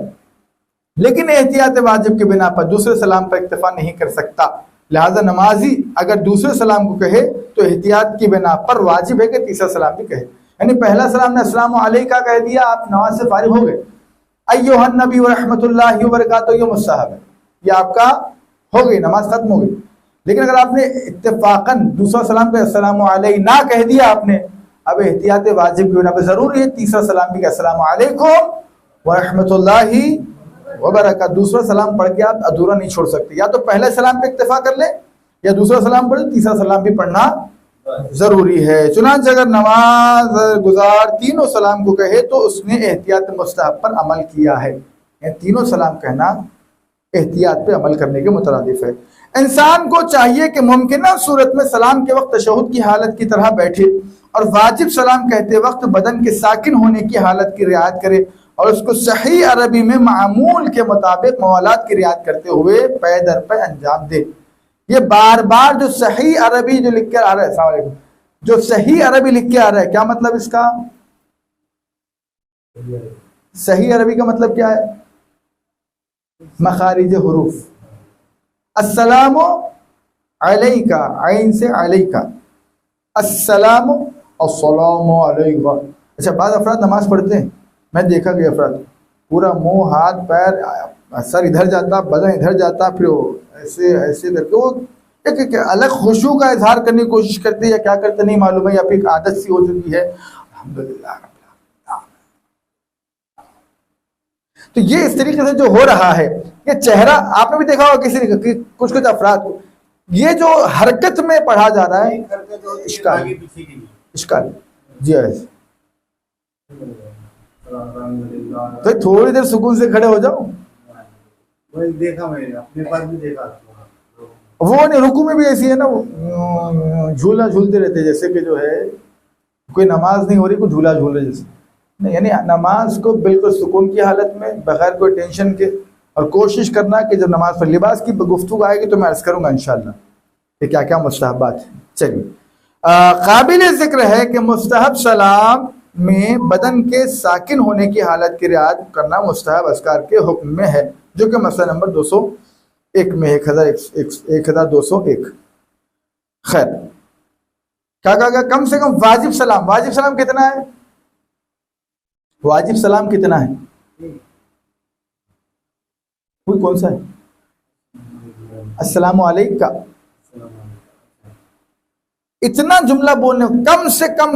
लेकिन एहतियात वाजिब के बिना पर दूसरे सलाम पर इक्तफा नहीं कर सकता। लिहाजा नमाजी अगर दूसरे सलाम को कहे तो एहतियात की बिना पर वाजिब है कि तीसरा सलाम भी कहे। यानी पहला सलाम ने अस्सलामु अलैका कह दिया, आप नमाज से फारिग हो गए, अय्युहन नबी व रहमतुल्लाहि व बरकातुहू ये मुस्तहब है, ये आपका हो गई, नमाज खत्म हो गई। लेकिन अगर आपने इत्तेफाकन दूसरा सलाम पे अस्सलामु अलैना कह दिया आपने, अब एहतियात वाजिब के बिना पर जरूरी है तीसरा सलाम भी अस्सलामु अलैकुम व रहमतुल्लाहि व बरकातुहू। दूसरा सलाम पढ़ के आप अधूरा नहीं छोड़ सकते, या तो पहले सलाम पे इक्तफा कर ले या दूसरा सलाम पढ़े, तीसरा सलाम भी पढ़ना जरूरी है। चुनांचे अगर नमाज गुजार तीनों सलाम को कहे तो उसने एहतियात मुस्तहब पर अमल किया है। तीनों सलाम कहना एहतियात पे अमल करने के मुतरादिफ है। इंसान को चाहिए कि मुमकिना सूरत में सलाम के वक्त तशहुद की हालत की तरह बैठे और वाजिब सलाम कहते वक्त बदन के साकिन होने की हालत की रियायत करे और उसको सही अरबी में मामूल के मुताबिक मवालात की रियायत करते हुए पै दर पे अंजाम दे। ये बार बार जो सही अरबी जो लिख के आ रहा है, अस्सलाम वालेकुम, जो सही अरबी लिख के आ रहा है, क्या मतलब इसका? सही अरबी का मतलब क्या है? मखारिज हुरूफ। अस्सलामु अलैका, आइन से अलैका, अस्सलामु अस्सलामु अलैका। अच्छा, बाद अफराद नमाज पढ़ते हैं, मैं देखा कि अफराद पूरा मुंह हाथ पैर सर इधर जाता, बदन इधर जाता, फिर ऐसे ऐसे करके वो एक अलग खुशू का इजहार करने की कोशिश करते या क्या करते नहीं मालूम है, या फिर आदत सी हो चुकी है। अल्हम्दुलिल्लाह। तो ये इस तरीके से जो हो रहा है, ये चेहरा आपने भी देखा होगा किसी कुछ कुछ अफराद को, ये जो हरकत में पढ़ा जा रहा है इश्काल जी है। तो थोड़ी देर सुकून से खड़े हो जाओ। वही देखा मैंने, अपने पास भी देखा। वो नहीं, रुकू में भी ऐसी है ना, वो झूला झूलते रहते, जैसे कि जो है कोई नमाज नहीं हो रही, कोई झूला झूल रहे जैसे नहीं। यानी नमाज को बिल्कुल सुकून की हालत में बगैर कोई टेंशन के, और कोशिश करना कि जब नमाज पर लिबास की गुफ्तगू आएगी तो मैं अर्ज करूंगा इंशाल्लाह कि क्या क्या मुस्तहबात है। चलिए, काबिल जिक्र है कि मुस्तहब सलाम में बदन के साकिन होने की हालत की रियायत करना मुस्तहब अस्कार के हुक्म में है, जो कि मसला नंबर 201 में 1201। खैर, क्या कहा गया? कम से कम वाजिब सलाम, वाजिब सलाम कितना है? वाजिब सलाम कितना है? कोई कौन सा है? अस्सलामु अलैका, इतना जुमला बोलने, कम से कम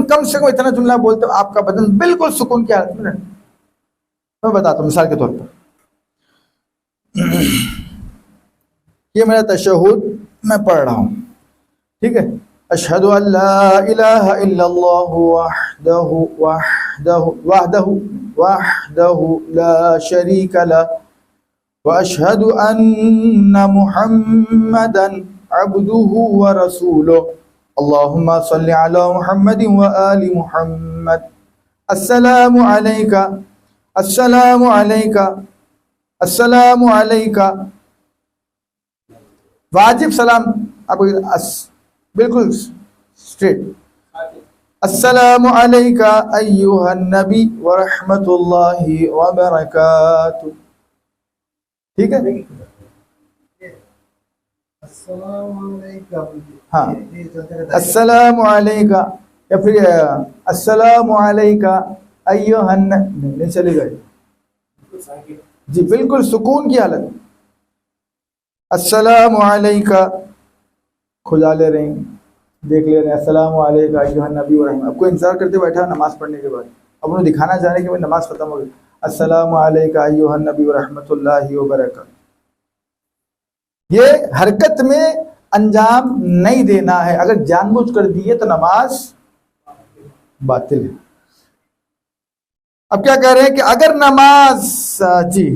इतना जुमला बोलते हो आपका बदन बिल्कुल सुकून की हालत में। मैं बताता हूँ मिसाल के तौर पर, ये मेरा तशहुद मैं पढ़ रहा हूँ, ठीक है? अशहदु अल्ला इलाहा इल्लल्लाहु वहदहु वहदहु वहदहु वहदहु ला शरीका लहु व अशहदु अन्ना मुहम्मदन अब्दुहु व रसूलुहु अल्लाहुम्मा सल्लि अला मुहम्मदिन व आलि मुहम्मद। अस्सलामु अलैका, अस्सलामु अलैका, अस्सलामु अलैका। वाजिब सलाम आपको बिल्कुल स्ट्रेट, अस्सलामु अलैका अय्युहन नबी व रहमतुल्लाहि व बरकातुहू। ठीक है? हाँ, अस्सलामु अलैका, या फिर अस्सलामु अलैका अय्युहन, नहीं चलेगा जी, बिल्कुल सुकून की हालत। अस्सलामु अलैका, खुदा ले रहे हैं, देख ले रहे हैं, अस्सलामु अलैका अय्युहन नबी व रहमतुल्लाह। आपको इंतजार करते बैठा नमाज पढ़ने के बाद, अब उन्हें दिखाना चाह रहे कि भाई नमाज खत्म हो गई। अस्सलामु अलैका अय्युहन नबी व रहमतुल्लाहि व बरकातुहू। ये हरकत में अंजाम नहीं देना है, अगर जानबूझ कर दिए तो नमाज बातिल है। अब क्या कह रहे हैं कि अगर नमाज जी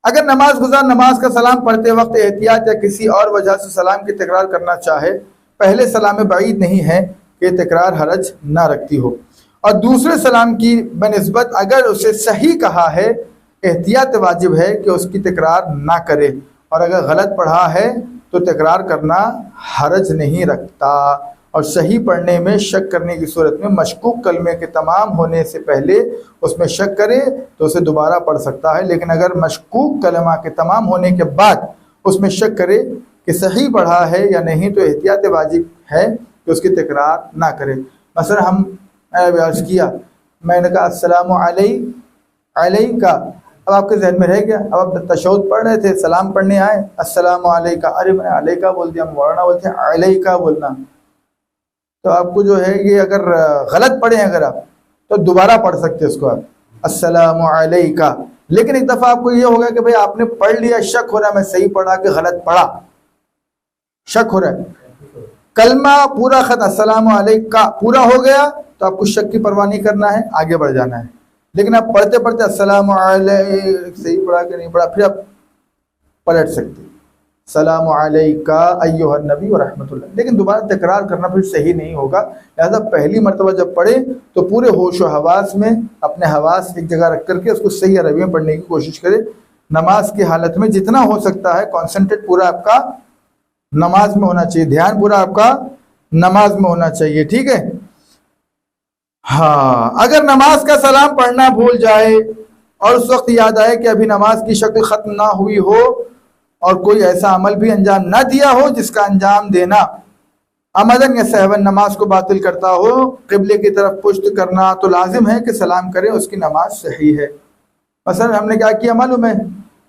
अगर नमाज गुजार नमाज का सलाम पढ़ते वक्त एहतियात या किसी और वजह से सलाम की तकरार करना चाहे, पहले सलाम में बाईद नहीं है कि तकरार हरज ना रखती हो, और दूसरे सलाम की बनिस्बत अगर उसे सही कहा है, एहतियात वाजिब है कि उसकी तकरार ना करे, और अगर गलत पढ़ा है तो तकरार करना हरज नहीं रखता। और सही पढ़ने में शक करने की सूरत में मशकूक कलमे के तमाम होने से पहले उसमें शक करे तो उसे दोबारा पढ़ सकता है, लेकिन अगर मशकूक कलमा के तमाम होने के बाद उसमें शक करे कि सही पढ़ा है या नहीं तो एहतियात वाजिब है कि उसकी तकरार ना करे। मसलन हम अर्ज़ किया, मैंने कहा अस्सलामु अलैका, अब आपके जहन में रह गया, अब आप तशहुद पढ़ रहे थे, सलाम पढ़ने आए, अस्सलामु अलैका, अरे मैंने अलैका बोल दिया, मौलाना बोलते हैं अलैका बोलना, तो आपको जो है ये अगर गलत पढ़े अगर आप तो दोबारा पढ़ सकते हैं उसको आप अस्सलामु अलैका। लेकिन एक दफ़ा आपको ये होगा कि भाई आपने पढ़ लिया, शक हो रहा है मैं सही पढ़ा कि गलत पढ़ा, शक हो रहा है, कलमा पूरा खत्म अस्सलामु अलैका पूरा हो गया तो आपको शक की परवाह नहीं करना है, आगे बढ़ जाना है। लेकिन आप पढ़ते पढ़ते अस्सलामु अलैका सही पढ़ा कि नहीं पढ़ा, फिर आप पलट सकते सलामु अलैका अय्युहन नबी व रहमतुल्लाह, लेकिन दोबारा तकरार करना फिर सही नहीं होगा। लिहाजा पहली मरतबा जब पढ़े तो पूरे होश व हवास में अपने हवास एक जगह रख करके उसको सही अरबी में पढ़ने की कोशिश करें। नमाज की हालत में जितना हो सकता है कॉन्सेंट्रेट पूरा आपका नमाज में होना चाहिए, ध्यान पूरा आपका नमाज में होना चाहिए, ठीक है। हाँ, अगर नमाज का सलाम पढ़ना भूल जाए और उस वक्त याद आए कि अभी नमाज की शक्ल खत्म ना हुई हो और कोई ऐसा अमल भी अंजाम ना दिया हो जिसका अंजाम देना अमदन या सहवन नमाज को बातिल करता हो, क़िबले की तरफ पुश्त करना, तो लाजिम है कि सलाम करें, उसकी नमाज सही है। मसलन हमने क्या किया मालूम है,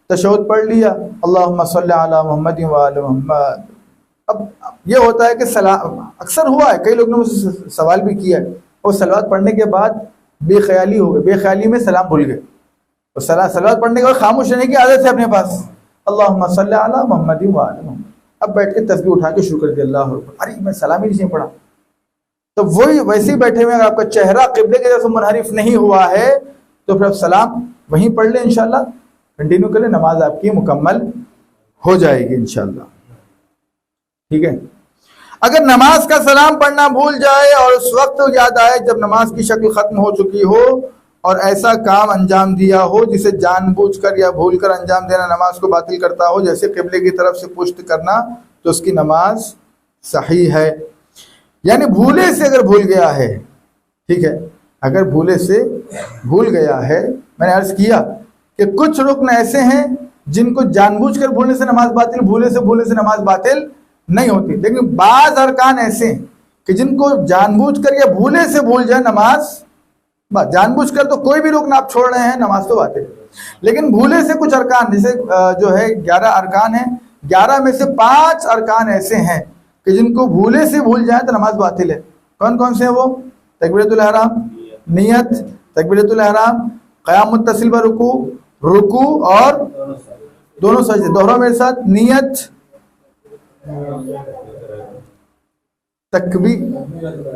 तशहुद पढ़ लिया, अल्लाहुम्मा सल्ली अला मुहम्मद व आले मुहम्मद। अब ये होता है कि सलाम अक्सर हुआ है, कई लोगों ने मुझसे सवाल भी किया है, और सलावत पढ़ने के बाद बेख्याली हो गई, बेख्याली में सलाम भूल गए, और सलावत पढ़ने के बाद खामोश रहने की आदत है अपने पास, अल्लाहुम्मा सल्ली अला मुहम्मद व आले मुहम्मद, अब बैठ के तस्बीह उठा के शुरू कर दिया अल्लाह अकबर, अरे मैं सलाम ही नहीं पढ़ा। तो वही वैसे ही बैठे हुए अगर आपका चेहरा क़िबले की तरफ मुनहरिफ नहीं हुआ है तो फिर आप सलाम वहीं पढ़ लें, इंशाल्लाह कंटिन्यू करें, नमाज आपकी मुकम्मल हो जाएगी इंशाल्लाह, ठीक है। अगर नमाज का सलाम पढ़ना भूल जाए और उस वक्त याद आए जब नमाज की शक्ल खत्म हो चुकी हो और ऐसा काम अंजाम दिया हो जिसे जानबूझकर या भूलकर अंजाम देना नमाज को बातिल करता हो, जैसे क़िबले की तरफ से पुश्त करना, तो उसकी नमाज सही है। यानी भूले से अगर भूल गया है, ठीक है, अगर भूले से भूल गया है, मैंने अर्ज़ किया कि कुछ रुकन ऐसे हैं जिनको जानबूझकर भूलने से नमाज बातिल, भूले से नमाज बातिल नहीं होती, लेकिन बाज़ अरकान ऐसे हैं कि जिनको जानबूझकर या भूले से भूल जाए नमाज, जानबूझकर तो कोई भी रुकन आप छोड़ रहे हैं नमाज तो बातिल, लेकिन भूले से कुछ अरकान, जैसे जो है 11 अरकान हैं, 11 में से 5 अरकान ऐसे हैं कि जिनको भूले से भूल जाए तो नमाज बातिल है। कौन कौन से हैं वो? तकबीरतुल इहराम, नियत, तकबीरतुल इहराम, क़याम मुत्तसिल व रुकू, रुकू और दोनों सजदे, दोहराओ मेरे साथ, नियत,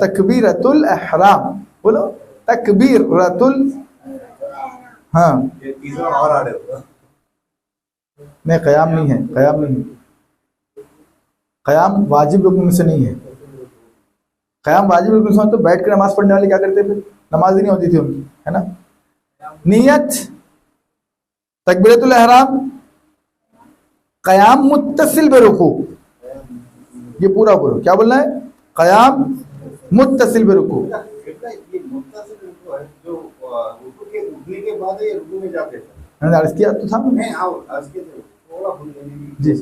तकबीरतुल इहराम, बोलो तकबीरतुल, हाँ नहीं क़याम नहीं है, क़याम नहीं है, क़याम वाजिब रुकन में से नहीं है। क़याम वाजिब रुकन से तो बैठ कर नमाज पढ़ने वाले क्या करते, फिर नमाज ही नहीं होती थी उनकी, है ना। नियत, तकबीरतुल इहराम, क़याम मुत्तसिल बेरुकू, ये पूरा पूरा क्या बोलना है, क़याम मुत्तसिल बेरुकू। किया तो था जी,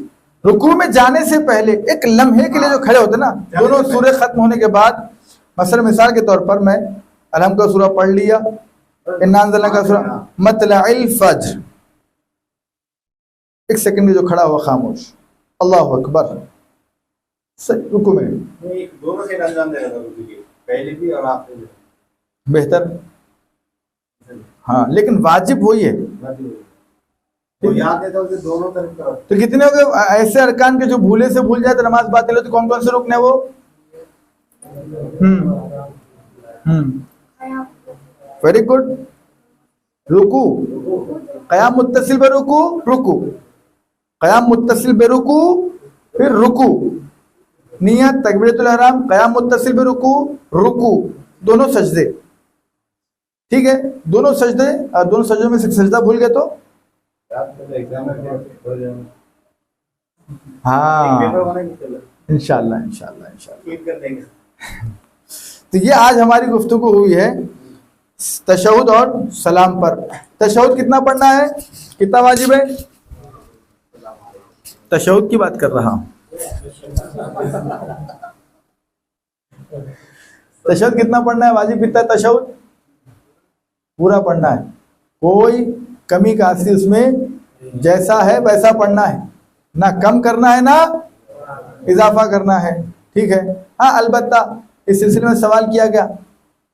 रुकू में जाने से पहले एक लम्हे के लिए जो खड़े होते ना, दोनों सूरह खत्म होने के बाद, मसलन मिसाल के तौर पर मैं अलहम का सूरह पढ़ लिया, इन्ना अंज़लना का सूरह, मतलइल फज्र, एक सेकंड में जो खड़ा हुआ खामोश, अल्लाहु अकबर, रुकू में दोनों से अंजाम देना था, पहले भी और आखिर में बेहतर, हाँ, लेकिन वाजिब वही है, तो याद है तो दोनों तरफ। तो कितने हो गए ऐसे अरकान के जो भूले से भूल जाए तो नमाज बातिल है, तो कौन कौन से रुकन है वो? वेरी गुड, रुकू, क़याम मुत्तसिल बे रुकू, रुकू, क़याम मुत्तसिल बे रुकू, फिर रुकू, नियत तकबीरतुल इहराम, क़याम मुत्तसिल बे रुकू, रुकू, दोनों सजदे। ठीक है, दोनों सजदों में से सजदा भूल गए तो हाँ, इंशाल्लाह इंशाल्लाह इंशाल्लाह। तो ये आज हमारी गुफ्तगू हुई है तशहुद और सलाम पर। तशहुद कितना पढ़ना है, कितना वाजिब है? तशहुद की बात कर रहा हूं। तशहुद कितना पढ़ना है, वाजिब कितना है? तशहुद पूरा पढ़ना है, कोई कमी कासी उसमें जैसा है वैसा पढ़ना है, ना कम करना है ना इजाफा करना है। ठीक है, हाँ अलबत्ता इस सिलसिले में सवाल किया गया,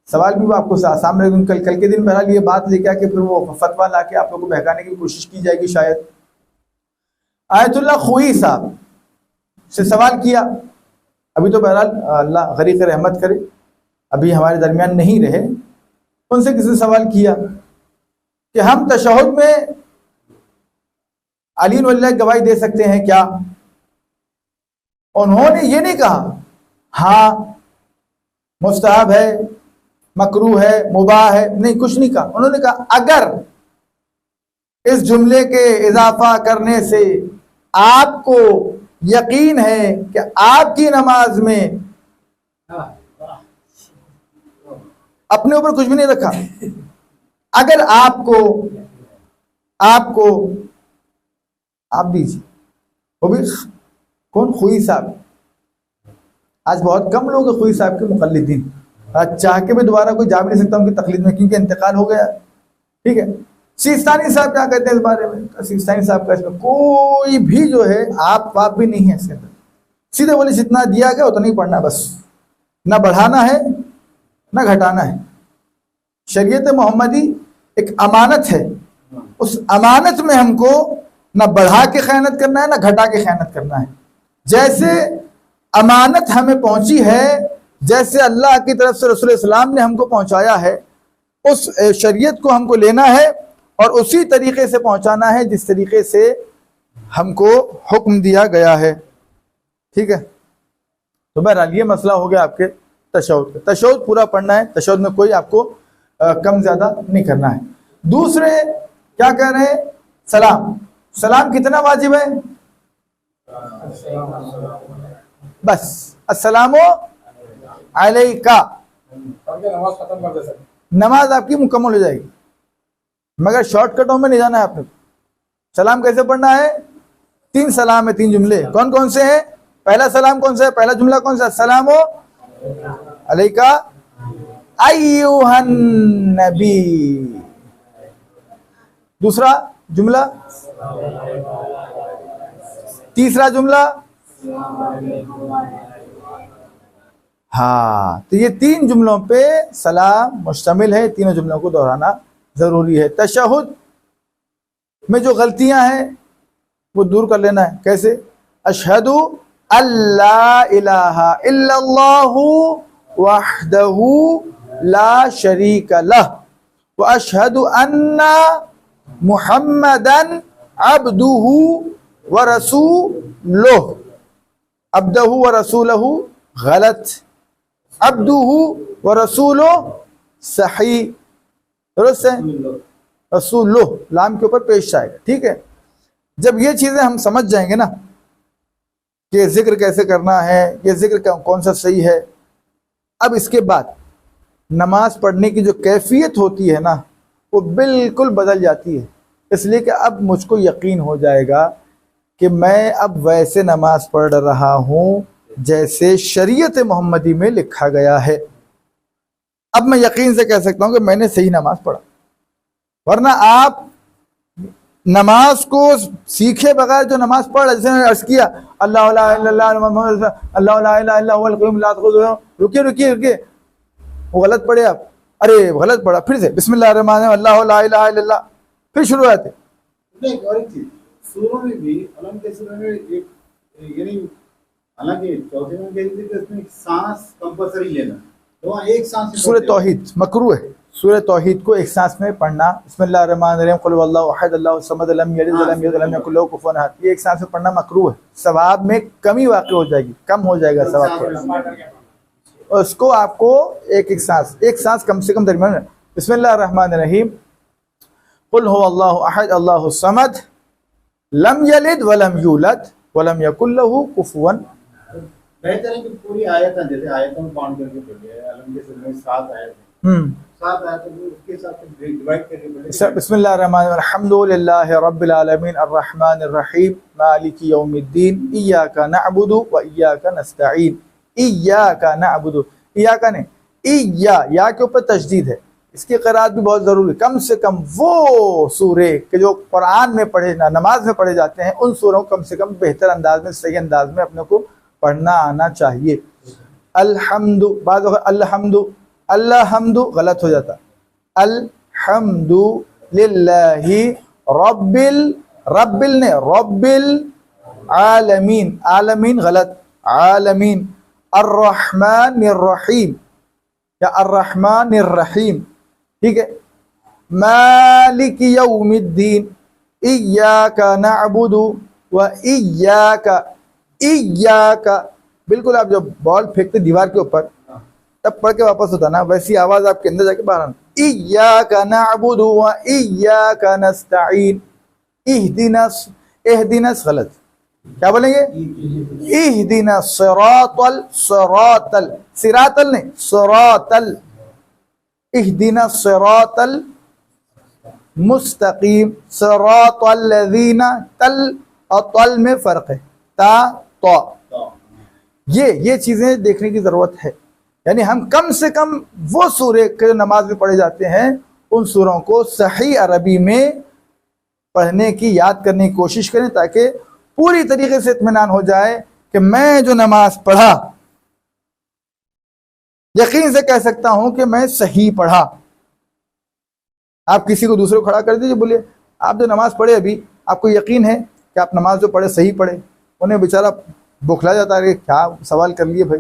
सवाल भी आपको सामने कल के दिन बहरहाल ये बात लेके आके फिर वो फतवा लाके आप लोगों को बहकाने की कोशिश की जाएगी शायद। आयतुल्लाह खुई साहब से सवाल किया, अभी तो बहरहाल अल्लाह गरीक रहमत करे, अभी हमारे दरमियान नहीं रहे। उनसे किसी ने सवाल किया कि हम तशहुद में अली वल्लाह गवाही दे सकते हैं क्या? उन्होंने ये नहीं कहा हाँ मुस्तहब है, मकरूह है, मुबाह है, नहीं कुछ नहीं कहा। उन्होंने कहा अगर इस जुमले के इजाफा करने से आपको यकीन है कि आपकी नमाज में, अपने ऊपर कुछ भी नहीं रखा, अगर आपको आप दीजिए, वो भी कौन? खुई साहब। आज बहुत कम लोग हैं खुई साहब के मुक़ल्लिदीन, आज चाह के भी दोबारा कोई जा भी नहीं सकता उनकी तकलीद में, क्योंकि इंतकाल हो गया। ठीक है, सिस्तानी साहब क्या कहते हैं इस बारे में? सिस्तानी साहब का इसमें कोई भी जो है आप भी नहीं है इसके अंदर, सीधे बोले जितना दिया गया उतना ही पढ़ना, बस ना बढ़ाना है ना घटाना है। शरीयत मोहम्मदी एक अमानत है, उस अमानत में हमको ना बढ़ा के खयानत करना है ना घटा के खयानत करना है। जैसे अमानत हमें पहुंची है, जैसे अल्लाह की तरफ से रसूल इस्लाम ने हमको पहुंचाया है, उस शरीयत को हमको लेना है और उसी तरीके से पहुंचाना है जिस तरीके से हमको हुक्म दिया गया है। ठीक है, तो बहरहाल ये मसला हो गया आपके तशहुद का। तशहुद पूरा पढ़ना है, तशहुद में कोई आपको कम ज्यादा नहीं करना है। दूसरे क्या कह रहे हैं? सलाम। सलाम कितना वाजिब है? बस अस्सलामु अलैका, नमाज खत्म कर दे सर, नमाज आपकी मुकम्मल हो जाएगी, मगर शॉर्टकटों में नहीं जाना है आपने। सलाम कैसे पढ़ना है? 3 सलाम है, 3 जुमले। कौन कौन से हैं? पहला सलाम कौन सा है? पहला जुमला कौन सा? अस्सलामु अलैका अय्युहन नबी। दूसरा जुमला, तीसरा जुमला, हाँ, तो ये 3 जुमलों पे सलाम मुश्तमिल है, तीनों जुमलों को दोहराना जरूरी है। तशहुद में जो गलतियां हैं वो दूर कर लेना है। कैसे? अशहदु अल्ला इलाहा इल्लल्लाहु वहदहु ला शरीका लह व अशहदु अन्ना मुहम्मदन अब्दुहु व रसूलुहु। अब्दुहु व रसूलुहु गलत, अब्दुहु व रसूलुहु सही, दुरुस्त है। रसूलुहु लाम के ऊपर पेश आएगा। ठीक है, जब ये चीजें हम समझ जाएंगे ना कि जिक्र कैसे करना है, ये जिक्र कौन सा सही है, अब इसके बाद नमाज पढ़ने की जो कैफियत होती है ना वो बिल्कुल बदल जाती है। इसलिए कि अब मुझको यकीन हो जाएगा कि मैं अब वैसे नमाज पढ़ रहा हूँ जैसे शरीयत मोहम्मदी में लिखा गया है। अब मैं यकीन से कह सकता हूँ कि मैंने सही नमाज पढ़ा। वरना आप नमाज को सीखे बगैर जो नमाज पढ़, जैसे अर्ज किया अल्लाह ला इलाहा इल्लल्लाह मुहम्मद अल्लाह ला इलाहा इल्ला हुवल क़य्यूम ला तअख़ुज़ुहु, रुकिए रुकिए रुकिए, वो गलत पढ़े आप, अरे गलत पढ़ा, फिर से बिस्मिल्लाहिर रहमानिर रहीम अल्लाह ला इलाहा इल्लल्लाह, फिर शुरू आते। नहीं, और एक चीज सूरों में भी अलम के सूरों में एक यानी हालांकि चौथे में कह दी थी कि इसमें सांस कंपलसरी लेना, तो वहाँ एक सांस सूरह तौहीद मकरूह है, सूरह तौहीद को एक सांस में पढ़ना, बिस्मिल्लाहिर्रहमानिर्रहीम, कुल हुवल्लाहु अहद अल्लाहु समद लम यलिद वलम यूलद वलम यकुल लहू कुफुवन अहद, ये एक सांस में पढ़ना मकरूह है, सवाब में कमी वाक़ हो जाएगी, कम हो जाएगा सवाब का। उसको आपको एक सांस कम से कम दरमियान में। बिस्मिल्लाहिर्रहमानिर्रहीम, कुल हुवल्लाहु अहद अल्लाहु समद लम यलिद वलम यूलद वलम यकुल लहू कुफुवन। बेहतर है कि पूरी आयतें, जैसे आयतों में बाउंड करके पढ़िए। अलम के सूरह में 7 आयत है, 7 आयतों को उसके हिसाब से डिवाइड करके पढ़िए। बिस्मिल्लाहिर्रहमानिर्रहीम, अल्हम्दुलिल्लाहि रब्बिल आलमीन अर्रहमानिर रहीम मालिकि यौमिद्दीन इय्याका नअबुदु व इय्याका नस्तईन। इय्याका नअबुदु, इय्याका ने या के ऊपर तशदीद है, इसकी क़राअत भी बहुत ज़रूरी। कम से कम वो सूरे के जो कुरान में पढ़े, नमाज में पढ़े जाते हैं, उन सूरों को कम से कम बेहतर अंदाज में, सही अंदाज में अपने को पढ़ना आना चाहिए। अल्हम्दु, बाद अल्हम्दु गलत हो जाता, अल्हम्दु लिल्लाहि रब्बिल ने रब्बिल आलमीन, आलमीन गलत, आलमीन। अर्रहमानिर रहीम या अर्रहमानिर रहीम, ठीक है। मालिकि यौमिद्दीन इय्याका नअबुदु व इय्याका, बिल्कुल आप जब बॉल फेंकते दीवार के ऊपर तब पढ़ के वापस होता ना, वैसी आवाज आपके अंदर जाके बाहर आना। इय्याका नअबुदु व इय्याका नस्तईन। इहदिनस गलत, क्या बोलेंगे? इहदिनस सिरातल, सिरातल नहीं सिरातल, इहदिनस सिरातल मुस्तकीम, सिरातल लज़ीना, तल और तल में फ़र्क है, ता तो ये चीज़ें देखने की ज़रूरत है। यानी हम कम से कम वो सूरे के जो नमाज में पढ़े जाते हैं, उन सूरों को सही अरबी में पढ़ने की, याद करने की कोशिश करें, ताकि पूरी तरीके से इत्मीनान हो जाए कि मैं जो नमाज पढ़ा, यकीन से कह सकता हूं कि मैं सही पढ़ा। आप किसी को दूसरे को खड़ा कर दीजिए, बोलिए आप जो नमाज पढ़े अभी, आपको यकीन है कि आप नमाज जो पढ़े सही पढ़े? उन्हें बेचारा बौखला जाता है कि क्या सवाल कर लिए भाई,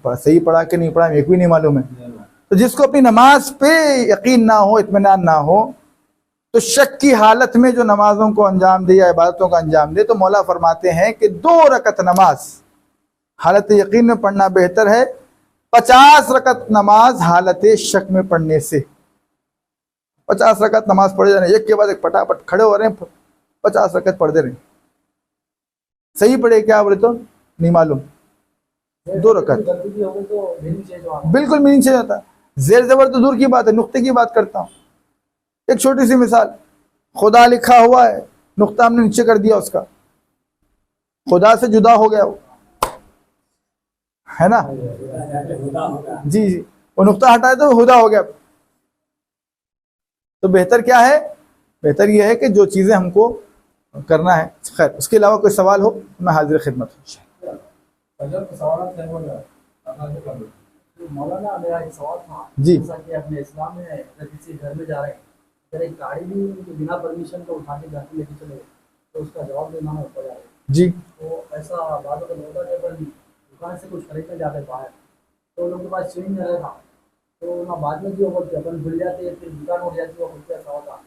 सही पढ़ा कि नहीं पढ़ा एक भी नहीं मालूम है। तो जिसको अपनी नमाज पे यकीन ना हो, इत्मीनान ना हो, तो शक की हालत में जो नमाजों को अंजाम दे या इबादतों का अंजाम दे, तो मौला फरमाते हैं कि 2 रकत नमाज हालत यकीन में पढ़ना बेहतर है 50 रकत नमाज हालत शक में पढ़ने से। 50 रकत नमाज पढ़े जा रहे हैं, एक के बाद एक फटाफट खड़े हो रहे हैं, 50 रकत पढ़ दे रहे हैं। सही पढ़े क्या बोले तो नहीं मालूम, 2 रकत बिल्कुल मीनिंग से जाता है। जेर जबर तो दूर की बात है, नुक्ते की बात करता हूँ। एक छोटी सी मिसाल, खुदा लिखा हुआ है, नुक्ता हमने नीचे कर दिया, उसका खुदा से जुदा हो गया वो, है ना? जी, वो नुक्ता हटाए तो हुदा हो गया। तो बेहतर क्या है? बेहतर यह है कि जो चीज़ें हमको करना है। खैर, उसके अलावा कोई सवाल हो मैं हाजिर खिदमत हूँ। मौलाना मेरा एक सवाल था जी, जैसा कि अपने इस्लाम में अगर किसी घर में जा रहे हैं, अगर एक गाड़ी भी बिना परमिशन को उठा के घर पे लेके चले तो उसका जवाब देना होता है जी। तो ऐसा बात अगर होता है, अपन दुकान से कुछ खरीदने जाते हैं बाहर, तो लोगों के पास चेंज नहीं रहता, तो ना बाद में जो बोलते अपन भूल जाते हैं, फिर दुकान उठ जाती है, बोलते ऐसा होता,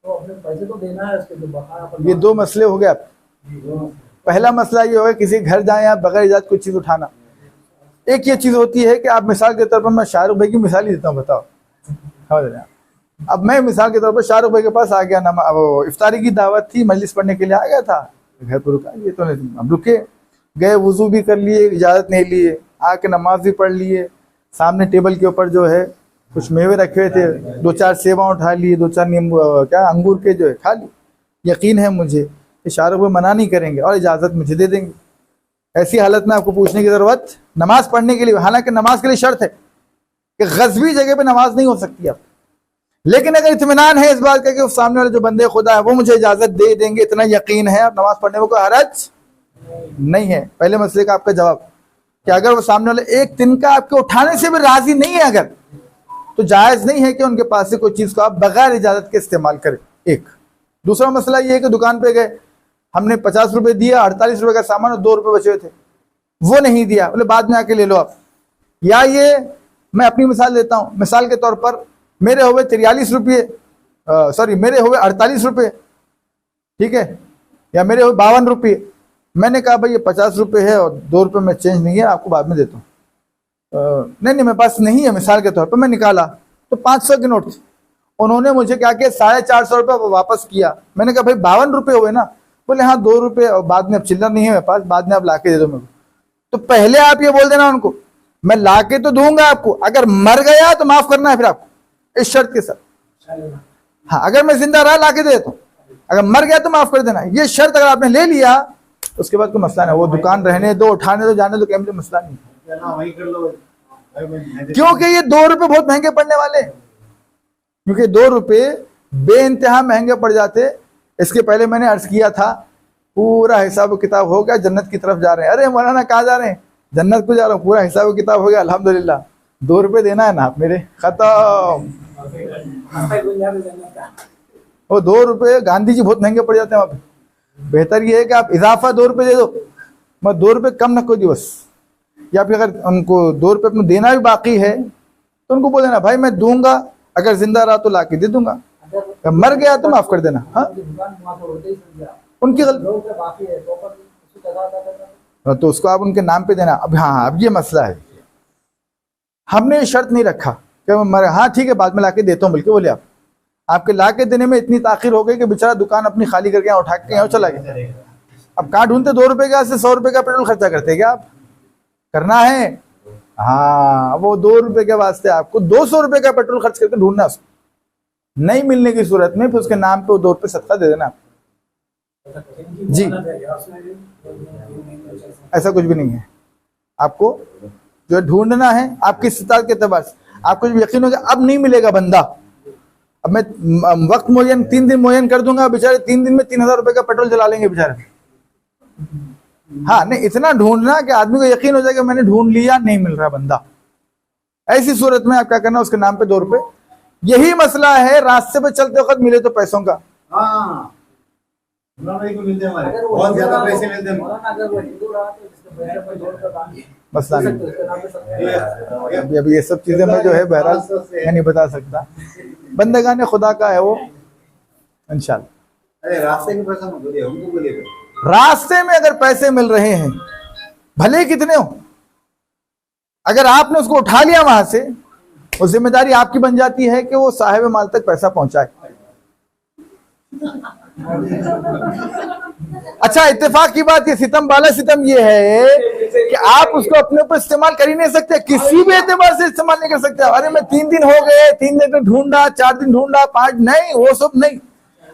तो अपने पैसे तो देना है उसके, जो बकाया। ये 2 मसले हो गए आप। पहला मसला ये होगा किसी घर जाए आप बगैर इजाज़त कोई चीज़ उठाना। एक ये चीज़ होती है कि आप मिसाल के तौर पर, मैं शाहरुख भाई की मिसाल ही देता हूँ, बताओ समझ रहे हैं? अब मैं मिसाल के तौर पर शाहरुख भाई के पास आ गया, वो इफ्तारी की दावत थी, मजलिस पढ़ने के लिए आ गया था, घर पर रुका, ये तो नहीं, अब रुके गए, वुजू भी कर लिए, इजाज़त नहीं लिए, आके नमाज भी पढ़ लिए, सामने टेबल के ऊपर जो है कुछ मेवे रखे हुए थे, 2-4 सेवा उठा लिए, 2-4 नींबू क्या अंगूर के जो है खा लिए। यकीन है मुझे कि शाहरुख भाई मना नहीं करेंगे और इजाज़त मुझे दे देंगे। ऐसी हालत में आपको पूछने की ज़रूरत नमाज पढ़ने के लिए, हालांकि नमाज के लिए शर्त है कि गज़बी जगह पे नमाज नहीं हो सकती आप, लेकिन अगर इत्मीनान है इस बात का कि उस सामने वाले जो बंदे खुदा है वो मुझे इजाज़त दे देंगे, इतना यकीन है, अब नमाज पढ़ने में कोई हरज नहीं है। पहले मसले का आपका जवाब कि अगर वो सामने वाले एक तिनका आपके उठाने से भी राजी नहीं है अगर, तो जायज़ नहीं है कि उनके पास से कोई चीज़ को आप बगैर इजाज़त के इस्तेमाल करें। एक दूसरा मसला ये है कि दुकान पे गए, हमने 50 रुपये दिया, 48 रुपये का सामान और 2 रुपये बचे हुए थे, वो नहीं दिया, बोले बाद में आके ले लो आप। या ये मैं अपनी मिसाल देता हूँ, मिसाल के तौर पर मेरे हुए 43 रुपये, सॉरी मेरे हुए 48 रुपये, ठीक है, या मेरे हुए 52 रुपये। मैंने कहा भाई ये 50 रुपये है और 2 रुपये में चेंज नहीं है, आपको बाद में देता हूँ। नहीं मेरे पास नहीं है, मिसाल के तौर पर मैं निकाला तो 500 के नोट थे। उन्होंने मुझे क्या किया, 450 रुपये वापस किया। मैंने कहा भाई 52 रुपये हुए ना? बोले हाँ 2 रुपये और बाद में अब चिल्लर नहीं है मेरे पास, बाद में आप लाके दे दो मेरे को। तो पहले आप ये बोल देना उनको, मैं लाके तो दूंगा आपको, अगर मर गया तो माफ करना है फिर आपको, इस शर्त के साथ। हाँ अगर मैं जिंदा रहा लाके दे देता हूँ, अगर मर गया तो माफ कर देना। ये शर्त अगर आपने ले लिया उसके बाद कोई मसला नहीं। वो दुकान रहने दो, उठाने दो, जाने दो, कैमरे मसला नहीं, क्योंकि ये 2 रुपये बहुत महंगे पड़ने वाले, क्योंकि 2 रुपये बेइंतहा महंगे पड़ जाते। इसके पहले मैंने अर्ज किया था, पूरा हिसाब किताब हो गया, जन्नत की तरफ जा रहे हैं। अरे मौलाना कहाँ जा रहे हैं? जन्नत को जा रहा हूँ, पूरा हिसाब किताब हो गया अल्हम्दुलिल्लाह। 2 रुपये देना है ना आप मेरे, खत्म। वो 2 रुपये गांधी जी बहुत महंगे पड़ जाते हैं वहाँ पे। बेहतर ये है कि आप इजाफा 2 रुपये दे दो, मैं 2 रुपये कम न कोई दिवस। या फिर अगर उनको 2 रुपये अपने देना भी बाकी है तो उनको बोल देना भाई मैं दूंगा, अगर जिंदा रहा तो ला के दे दूंगा, अगर मर गया तो माफ कर देना। हाँ उनकी गलती तो उसको आप उनके नाम पे देना। अब हाँ अब ये मसला है, हमने शर्त नहीं रखा कि मरे, हाँ ठीक है बाद में ला के देता हूँ, बल्कि बोले आपके ला के देने में इतनी ताखिर हो गई कि बेचारा दुकान अपनी खाली करके यहाँ उठा के यहाँ चला गया। अब कहाँ ढूंढते 2 रुपये का, 100 रुपये का पेट्रोल खर्चा करते क्या आप? करना है हाँ, वो 2 रुपये के वास्ते आपको 200 रुपये का पेट्रोल खर्च करके ढूंढना। उसको नहीं मिलने की सूरत में फिर उसके नाम पे वो 2 रुपये सदका दे देना जी। ऐसा कुछ भी नहीं है, आपको जो ढूंढना है आपकी इस्तिताअत के एतबार से। आपको जब यकीन हो गया अब नहीं मिलेगा बंदा, अब मैं वक्त मुअय्यन 3 दिन मुअय्यन कर दूंगा, बेचारे 3 दिन में 3000 रुपये का पेट्रोल जला लेंगे बेचारे। हाँ नहीं, इतना ढूंढना कि आदमी को यकीन हो जाएगा मैंने ढूंढ लिया, नहीं मिल रहा बंदा। ऐसी सूरत में आप क्या करना, उसके नाम पे 2 रुपये। यही मसला है रास्ते पे चलते वक्त मिले तो पैसों का। हाँ बहुत ज्यादा पैसे मिलते हैं, मसला नहीं। अभी ये सब चीजें मैं जो है बहरहाल मैं नहीं बता सकता, बंदगाने खुदा का है वो इंशाल्लाह। अरे रास्ते में पैसा मत बोलिए, हमको बोलिए। रास्ते में अगर पैसे मिल रहे हैं भले कितने हो, अगर आपने उसको उठा लिया वहां से, वो जिम्मेदारी आपकी बन जाती है कि वो साहिब माल तक पैसा पहुंचाए। अच्छा इत्तेफाक की बात, ये सितम वाला सितम ये है कि आप उसको अपने ऊपर इस्तेमाल कर ही नहीं सकते, किसी भी एतबार से इस्तेमाल नहीं कर सकते। अरे मैं 3 दिन हो गए, 3 दिन तो ढूंढा, 4 दिन ढूंढा, 5 नहीं, वो सब नहीं।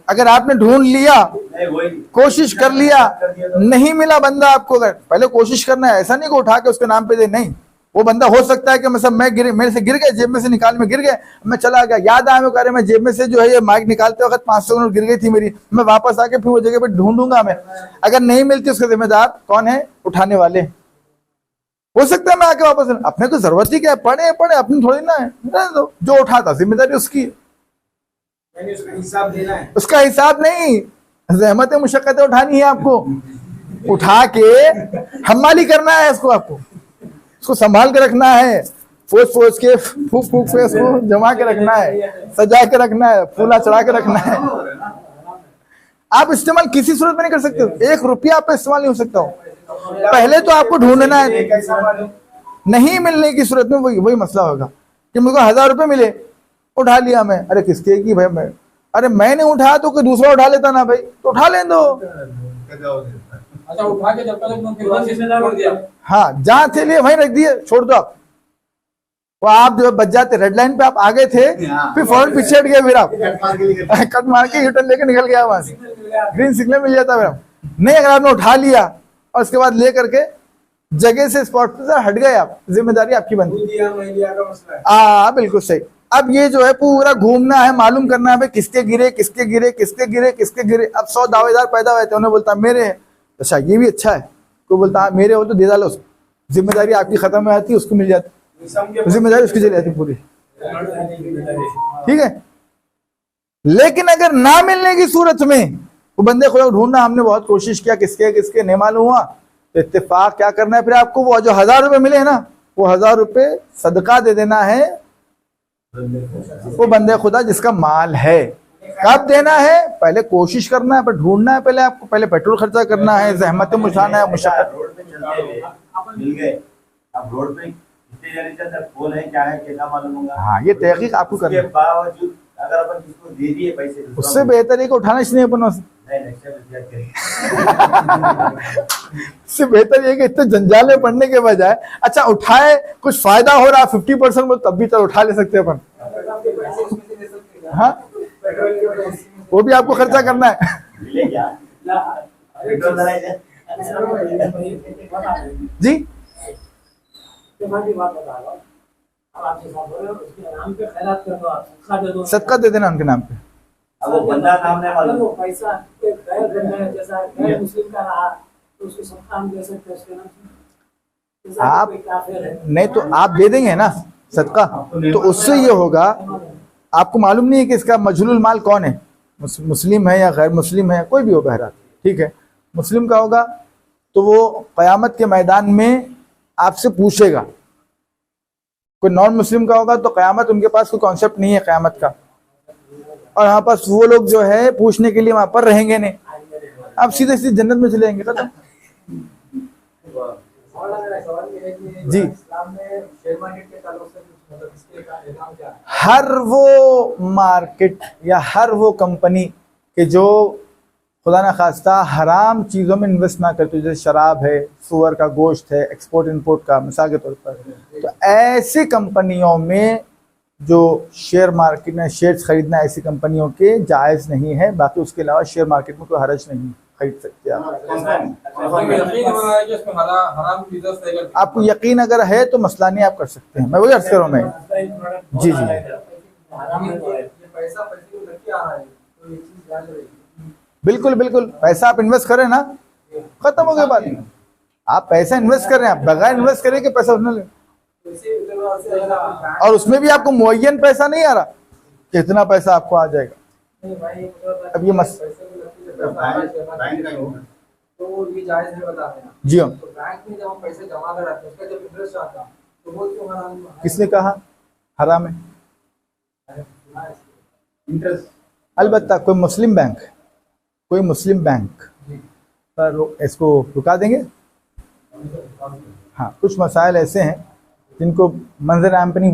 अगर आपने ढूंढ लिया, कोशिश कर लिया, नहीं मिला बंदा आपको, अगर पहले कोशिश करना है, ऐसा नहीं कि उठा के उसके नाम पे दे, नहीं। वो बंदा हो सकता है कि मतलब मैं गिरे, मेरे से गिर गए, जेब में से निकाल में गिर गए, मैं चला गया, याद आया मेरे, मैं जेब में से जो है ये माइक निकालते वक्त 500 नोट गिर गई थी मेरी, मैं वापस आके फिर वो जगह पे ढूंढूंगा मैं। अगर नहीं मिलती उसका जिम्मेदार कौन है? उठाने वाले। हो सकता है मैं आके वापस, अपने को जरूरत ही क्या है, पढ़े पढ़े, अपनी थोड़ी ना है, जो उठाता जिम्मेदारी उसकी, उसका हिसाब नहीं, ज़हमत मुशक्कत उठानी है आपको, उठा के हमाली करना है इसको, आपको इसको संभाल के रखना है, पोछ के फूक के इसको जमा के रखना है, सजा के रखना है, फूला चढ़ा के रखना है। आप इस्तेमाल किसी सूरत में नहीं कर सकते, 1 रुपया आप इस्तेमाल नहीं हो सकता हो। पहले तो आपको ढूंढना है, नहीं मिलने की सूरत में वही मसला होगा कि मुझको 1000 रुपये मिले, उठा लिया मैं, अरे किसके की भाई, मैं अरे मैंने उठाया तो कोई दूसरा उठा लेता ना भाई, तो उठा लें दो। अच्छा उठा के जब तक हाँ जहाँ थे लिए वहीं रख दिए, छोड़ दो आप। वो आप जो बच जाते, रेड लाइन पे आप आ गए थे, फिर फौरन पीछे हट गए, फिर आप कट मार के रिटर्न लेके निकल गया, वहां से ग्रीन सिग्नल मिल जाता फिर। नहीं अगर आपने उठा लिया और उसके बाद ले करके जगह से स्पॉट पे हट गए आप, जिम्मेदारी आपकी बनती है। बिल्कुल सही। अब ये जो है पूरा घूमना है, मालूम करना है भाई किसके गिरे किसके गिरे किसके गिरे किसके गिरे। अब 100 दावेदार पैदा हुए थे, उन्हें बोलता मेरे हैं, अच्छा ये भी अच्छा है, कोई बोलता मेरे हो तो दे डालो, जिम्मेदारी आपकी खत्म हो जाती है, उसको मिल जाती, जिम्मेदारी उसकी चली जाती पूरी, ठीक है। लेकिन अगर ना मिलने की सूरत में वो बंदे को ढूंढना, हमने बहुत कोशिश किया, किसके किसके नहीं मालूम हुआ, तो इत्तेफाक क्या करना है फिर आपको, वो जो 1000 रुपये मिले हैं ना, वो 1000 रुपये सदका दे देना है वो बंदे खुदा जिसका माल है। कब देना है? पहले कोशिश करना है, पर ढूंढना है, पहले आपको पहले पेट्रोल खर्चा करना है, जहमतें उठाना है, मुशक्कत। रोड पे चलते हुए मिल गए, अब रोड पे कितने जने चलते हैं, कौन है क्या है कैसा मालूम होगा। हाँ, ये तहकीक आपको करनी उसके है। बावजूद अगर अपन किसको दे दिए पैसे, उससे बेहतर है कि उठाना इसलिए अपन नहीं next time विचार करेंगे। इससे बेहतर ये कि इतने जंजाल में पड़ने के बजाय अच्छा उठाए, कुछ फायदा हो रहा 50% में, तब भी तो उठा ले सकते हैं अपन। हाँ, वो भी आपको खर्चा करना है। मिले क्या? पेट्रोल डलाए थे? जी, सदका दे देना उनके नाम पे। अब वो बंदा नाम नहीं मालूम। पैसा गैर बंदा है, जैसा गैर मुस्लिम का रहा तो उसको सब काम दे सकते हैं उसके नाम से। जैसा आप कोई काफिर है, नहीं तो आप दे देंगे ना सदका, तो उससे ये होगा, आपको मालूम नहीं है कि इसका मजहूलुल माल कौन है, मुस्लिम है या गैर मुस्लिम है, कोई भी हो बहरहाल, ठीक है। मुस्लिम का होगा तो वो क़यामत के मैदान में आपसे पूछेगा। कोई नॉन मुस्लिम का होगा तो क़यामत, उनके पास कोई कॉन्सेप्ट नहीं है क़यामत का, और यहाँ पास वो लोग जो है पूछने के लिए वहां पर रहेंगे नहीं, आप सीधे सीधे जन्नत में चले जाएंगे, खत्म। जी, इस्लाम में शेयर मार्केट के ताल्लुक से कुछ मतलब इसके एग्जाम क्या है? हर वो मार्केट या हर वो कंपनी के जो खुदा न खास्ता हराम चीज़ों में इन्वेस्ट ना करते, जैसे शराब है, सुअर का गोश्त है, एक्सपोर्ट इंपोर्ट का मिसाल के तौर पर, तो ऐसी कंपनियों में जो शेयर मार्केट में शेयर्स खरीदना ऐसी कंपनियों के जायज़ नहीं है। बाकी उसके अलावा शेयर मार्केट में कोई हरज नहीं, खरीद सकते आप। आपको यकीन अगर है तो मसला नहीं, आप कर सकते हैं। मैं वही अर्ज कर रहा हूँ मैं। जी जी, बिल्कुल बिल्कुल, पैसा आप इन्वेस्ट करें ना, खत्म हो गया बात। आप पैसा इन्वेस्ट कर रहे हैं, आप बगैर इन्वेस्ट करें कि पैसा उसने ले, और उसमें भी आपको मुअय्यन पैसा नहीं आ रहा कि इतना पैसा आपको आ जाएगा। अब ये तो ये जायज है बता देना। जी हाँ, तो बैंक में जब हम पैसे जमा कराते हैं उसका जब इंटरेस्ट आता है तो वो क्यों हराम है? किसने कहा हराम है? इंटरेस्ट अलबत्ता कोई मुस्लिम बैंक पर इसको रुका देंगे। हाँ, कुछ मसाइल ऐसे हैं जिनको मंजर आम पे नहीं